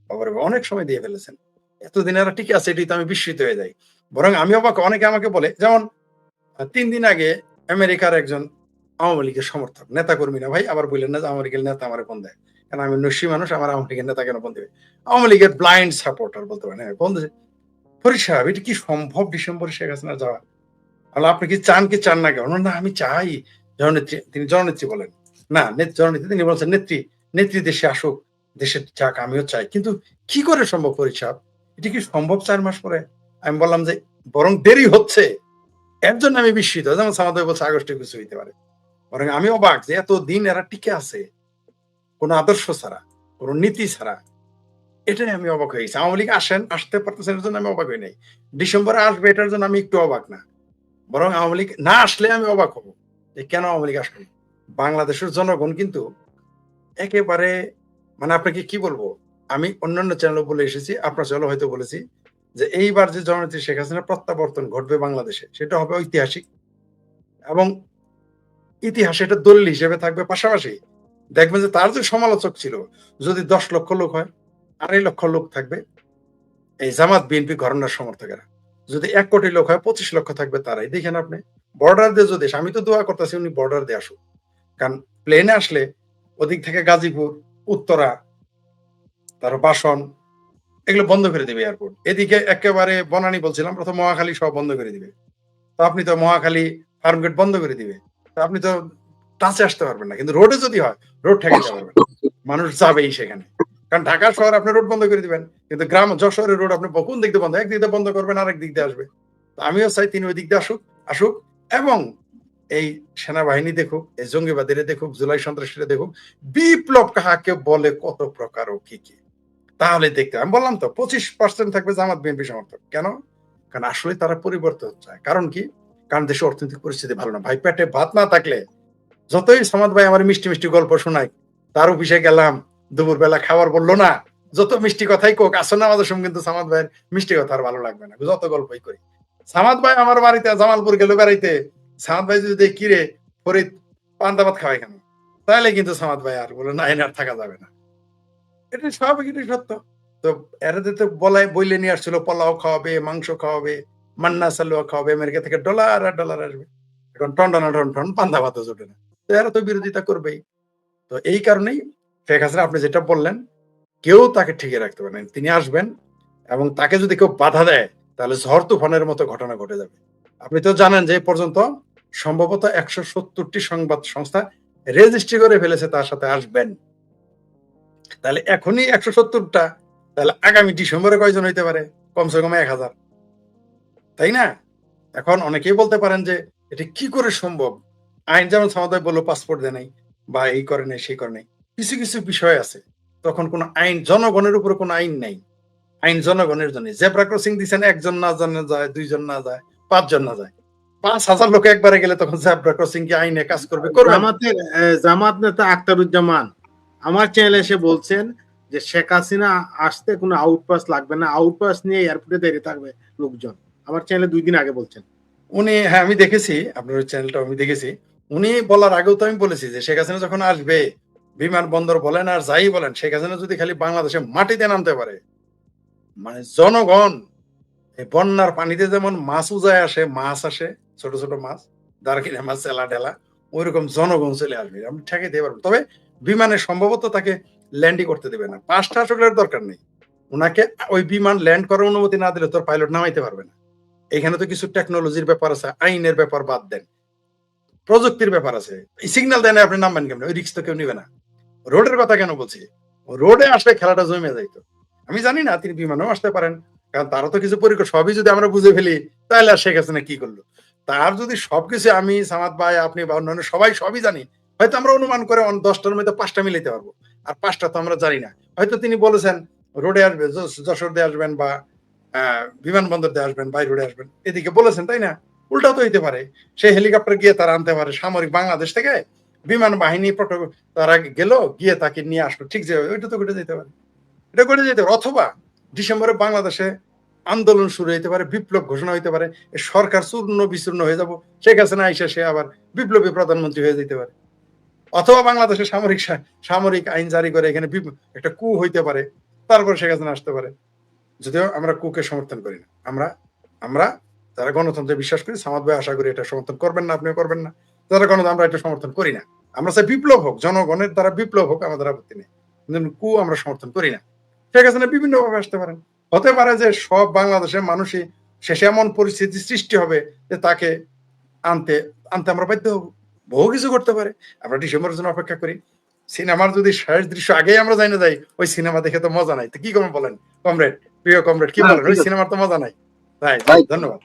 Speaker 2: বাবারে অনেক সময় দিয়ে ফেলেছেন। এতদিন এরা টিকে আছে, এটি তো আমি বিস্মিত হয়ে যাই। বরং আমি অনেকে আমাকে বলে, যেমন ৩ দিন আগে আমেরিকার একজন আওয়ামী লীগের সমর্থক, নেতা কর্মী না ভাই, আবার বললেন না যে আওয়ামী লীগের নেতা আমার ফোন দেয়, কারণ আমি নস্যি মানুষ, আমার আওয়ামী লীগের নেতা কেন ফোন দেবে? আওয়ামী লীগের ব্লাইন্ড সাপোর্টার বলতে পারেন, হ্যাঁ ফোন দিয়েছে। ফরিদ সাহেব, এটা কি সম্ভব ডিসেম্বরে শেখ হাসিনা যাওয়া? আপনি কি চান না? কেন না, আমি চাই জননেত্রী। তিনি জননেত্রী বলেন না, জননেত্রী তিনি বলছেন নেত্রী দেশে আসুক, দেশে যাক, আমিও চাই। কিন্তু কি করে সম্ভব ফরিদ সাহেব? এটা কি সম্ভব ৪ মাস পরে? আমি বললাম যে বরং দেরি হচ্ছে, এর জন্য আমি বিস্মিত। যেমন সামাদ ভাই বলছে আগস্টে কিছু হইতে পারে, বরং আমি অবাক যে এত দিন এরা টিকে আছে কোন আদর্শ ছাড়া, কোন নীতি ছাড়া। এটাই আমি অবাক হয়ে গেছি। আওয়ামী লীগ আসতে পারতেছে, এর জন্য আমি অবাক হই নাই। ডিসেম্বরে আসবে এটার জন্য আমি একটু অবাক না, বরং আওয়ামী লীগ না আসলে আমি অবাক হবো যে কেন আওয়ামী লীগ আসবে। বাংলাদেশের জনগণ কিন্তু একেবারে, মানে আপনাকে কি বলবো, আমি অন্যান্য চ্যানেল বলে এসেছি, আপনার চ্যানেল হয়তো বলেছি, যে এইবার যে জননেত্রী শেখ হাসিনার প্রত্যাবর্তন ঘটবে বাংলাদেশে, সেটা হবে ঐতিহাসিক এবং ইতিহাসে এটা দলিল হিসেবে থাকবে। পাশাপাশি দেখবেন যে তার যে সমালোচক ছিল, যদি 10 লক্ষ লোক হয়, 2.5 লক্ষ লোক থাকবে এই জামাত বিএনপি ঘরানার সমর্থকেরা। যদি 1 কোটি লোক হয়, 25 লক্ষ থাকবে তারাই। দেখেন আপনি, বর্ডার দিয়ে যদি, আমি তো দোয়া করতেছি উনি বর্ডার দিয়ে আসুক, কারণ প্লেনে আসলে ওদিক থেকে গাজীপুর, উত্তরা, তার বাসন, এগুলো বন্ধ করে দিবে এয়ারপোর্ট। এদিকে একেবারে বনানী বলছিলাম, প্রথম মহাখালী সব বন্ধ করে দিবে। তো আপনি তো মহাখালী ফার্মগেট বন্ধ করে দিবে, তো আপনি তো টাচে আসতে পারবেন না। কিন্তু রোডে যদি হয়, রোড ঠেকাতে পারবেন, মানুষ যাবেই সেখানে। কারণ ঢাকা শহর আপনি রোড বন্ধ করে দিবেন, কিন্তু গ্রাম যশোরের রোড আপনি কোন দিক দিয়ে বন্ধ, একদিক দিয়ে বন্ধ করবেন, আরেক দিক দিয়ে আসবে। তো আমিও চাই তিনি ওই দিক দিয়ে আসুক এবং এই সেনাবাহিনী দেখুক, এই জঙ্গিবাদীরা দেখুক, জুলাই সন্ত্রাসীরা দেখুক, বিপ্লব কাহাকে বলে, কত প্রকার ও কি কি। তাহলে দেখতে, আমি বললাম তো 25% থাকবে জামাত বিএনপি সমর্থক। কেন? কারণ আসলে তারা পরিবর্তন চায়। কারণ কি? কারণ দেশের অর্থনৈতিক পরিস্থিতি ভালো না ভাই। পেটে ভাত না থাকলে যতই সামাদ ভাই আমার মিষ্টি মিষ্টি গল্প শোনায়, তার অফিসে গেলাম, দুপুরবেলা খাবার বললো না, যত মিষ্টি কথাই কোক, আসলে আমাদের সঙ্গে কিন্তু সামাদ ভাইয়ের মিষ্টি কথা আর ভালো লাগবে না, যত গল্পই করি। সামাদ ভাই আমার বাড়িতে জামালপুর গেল বেড়াইতে, সামাদ ভাই যদি দেখি রে ফরিদ পান্তা ভাত খাওয়াই কেন, তাহলে কিন্তু সামাদ ভাই আর বলে না, এনে আর থাকা যাবে না। এটা স্বাভাবিক, এটাই সত্য। তো এরাদের তো বইলে নিয়ে আসছিল পোলাও খাওয়াবে, মাংস খাওয়াবে, মান্না সালুয়া খাওয়াবে, আমেরিকা থেকে ডলার আর ডলার আসবে। এখন টন পান্তা ভাতও জোটে না, তো এরা তো বিরোধিতা করবেই। তো এই কারণেই শেখ হাসিনা, আপনি যেটা বললেন, কেউ তাকে ঠিকই রাখতে পারেন। তিনি আসবেন এবং তাকে যদি কেউ বাধা দেয়, তাহলে ঝড় তুফানের মতো ঘটনা ঘটে যাবে। আপনি তো জানেন যে এই পর্যন্ত সম্ভবত 170টি সংবাদ সংস্থা রেজিস্ট্রি করে ফেলেছে তার সাথে আসবেন। তাহলে এখনই 170টা, তাহলে আগামী ডিসেম্বরে কয়জন হইতে পারে? কমসে কম 1000, তাই না? এখন অনেকেই বলতে পারেন যে এটা কি করে সম্ভব? আইন যেমন সামাদায় বললো পাসপোর্ট দেয় নাই বা এই করে নাই সেই করে নাই, কিছু কিছু বিষয় আছে তখন কোন আইন, জনগণের উপরে কোনো আইন নাই। আইন জনগণের জন্য। জেব্রা ক্রসিং দিচ্ছেন, একজন না জানা যায়, 2 জন না যায়, 5 জন না যায়, 5000 লোক একবারে গেলে তখন জেব্রা ক্রসিং কি আইনে কাজ করবে? করবে না।
Speaker 3: জামাত নেতা আখতারুজ্জামান আমার চ্যানেলে এসে বলছেন যে শেখ হাসিনা আসতে কোনো আউটপাস লাগবে না, আউটপাস নিয়ে এয়ারপোর্টে দাঁড়িয়ে থাকবে লোকজন। আমার চ্যানেলে 2 দিন আগে বলছেন
Speaker 2: উনি। হ্যাঁ, আমি দেখেছি আপনার চ্যানেলটা, আমি দেখেছি। উনি বলার আগেও তো আমি বলেছি যে শেখ হাসিনা যখন আসবে, বিমানবন্দর বলেন আর যাই বলেন, শেখ হাসিনা যদি খালি বাংলাদেশে মাটিতে নামতে পারে, মানে জনগণ এই বন্যার পানিতে যেমন মাছ উজায় আসে, মাছ আসে, ছোট ছোট মাছ, দারকিনা মাছ, চেলা ঢেলা, ওইরকম জনগণ চলে আসবে, আমি ঠেকাইতে পারবো। তবে বিমানে সম্ভবত তাকে ল্যান্ডই করতে দেবে না। 5টা আসলের দরকার নেই, ওনাকে ওই বিমান ল্যান্ড করার অনুমতি না দিলে তোর পাইলট নামাইতে পারবে না। এখানে তো কিছু টেকনোলজির ব্যাপার আছে, আইনের ব্যাপার বাদ দেন, প্রযুক্তির ব্যাপার আছে। সিগন্যাল দেন আপনি নামবেন কেমন? ওই রিস্ক তো কেউ নিবে না। রোডের কথা কেন বলছি, রোডে আসলে খেলাটা জমে যাইতো। আমি জানি না তিনি বিমানেও আসতে পারেন, কারণ তারও তো কিছু পরিকল্পনা, সবই যদি আমরা বুঝে ফেলি তাহলে আর শেখ হাসিনা কি করলো। তার যদি সবকিছু আমি, সামাদ ভাই, আপনি বা অন্যান্য সবাই সবই জানি, হয়তো আমরা অনুমান করে 10টার মধ্যে 5টা মিলাইতে পারবো, আর 5টা তো আমরা জানি না। হয়তো তিনি বলেছেন রোডে আসবে, যশোর দিয়ে আসবেন বা বিমানবন্দর দিয়ে আসবেন, বাই রোডে আসবেন, এদিকে বলেছেন, তাই না? উল্টাও তো হইতে পারে, সেই হেলিকপ্টার গিয়ে তারা আনতে পারে, সামরিক বাংলাদেশ থেকে বিমান বাহিনী তারা গেল, গিয়ে তাকে নিয়ে আসলো, ঠিক যে ওইটা তো ঘটে যেতে পারে, এটা ঘটে যেতে পারে। অথবা ডিসেম্বরে বাংলাদেশে আন্দোলন শুরু হইতে পারে, বিপ্লব ঘোষণা হইতে পারে, সরকার চূর্ণ বিচূর্ণ হয়ে যাব, শেখ হাসিনা আইসা সে আবার বিপ্লবী প্রধানমন্ত্রী হয়ে যেতে পারে। অথবা বাংলাদেশে সামরিক আইন জারি করে এখানে একটা কু হইতে পারে, তারপর শেখ হাসিনা আসতে পারে। যদিও আমরা কুকে সমর্থন করি না, আমরা যারা গণতন্ত্রে বিশ্বাস করি, সামাদ ভাই আশা করি এটা সমর্থন করবেন না, আপনিও করবেন না। যারা গণতন্ত্র, আমরা এটা সমর্থন করি না। আমরা চাই বিপ্লব হোক, জনগণের দ্বারা বিপ্লব হোক, আমাদের আপত্তি নেই, কিন্তু কু আমরা সমর্থন করি না। শেখ হাসিনা বিভিন্ন ভাবে আসতে পারেন, হতে পারে যে সব বাংলাদেশের মানুষই শেষে এমন পরিস্থিতি সৃষ্টি হবে যে তাকে আনতে আমরা বাধ্য হব। বহু কিছু করতে পারে। আমরা ডিসেম্বরের জন্য অপেক্ষা করি। সিনেমার যদি শেষ দৃশ্য আগেই আমরা জানি যাই, ওই সিনেমা দেখে তো মজা নাই। তো কি করবেন বলেন কমরেড, প্রিয় কমরেড, কি বলেন? ওই সিনেমার তো মজা নাই। তাই ধন্যবাদ।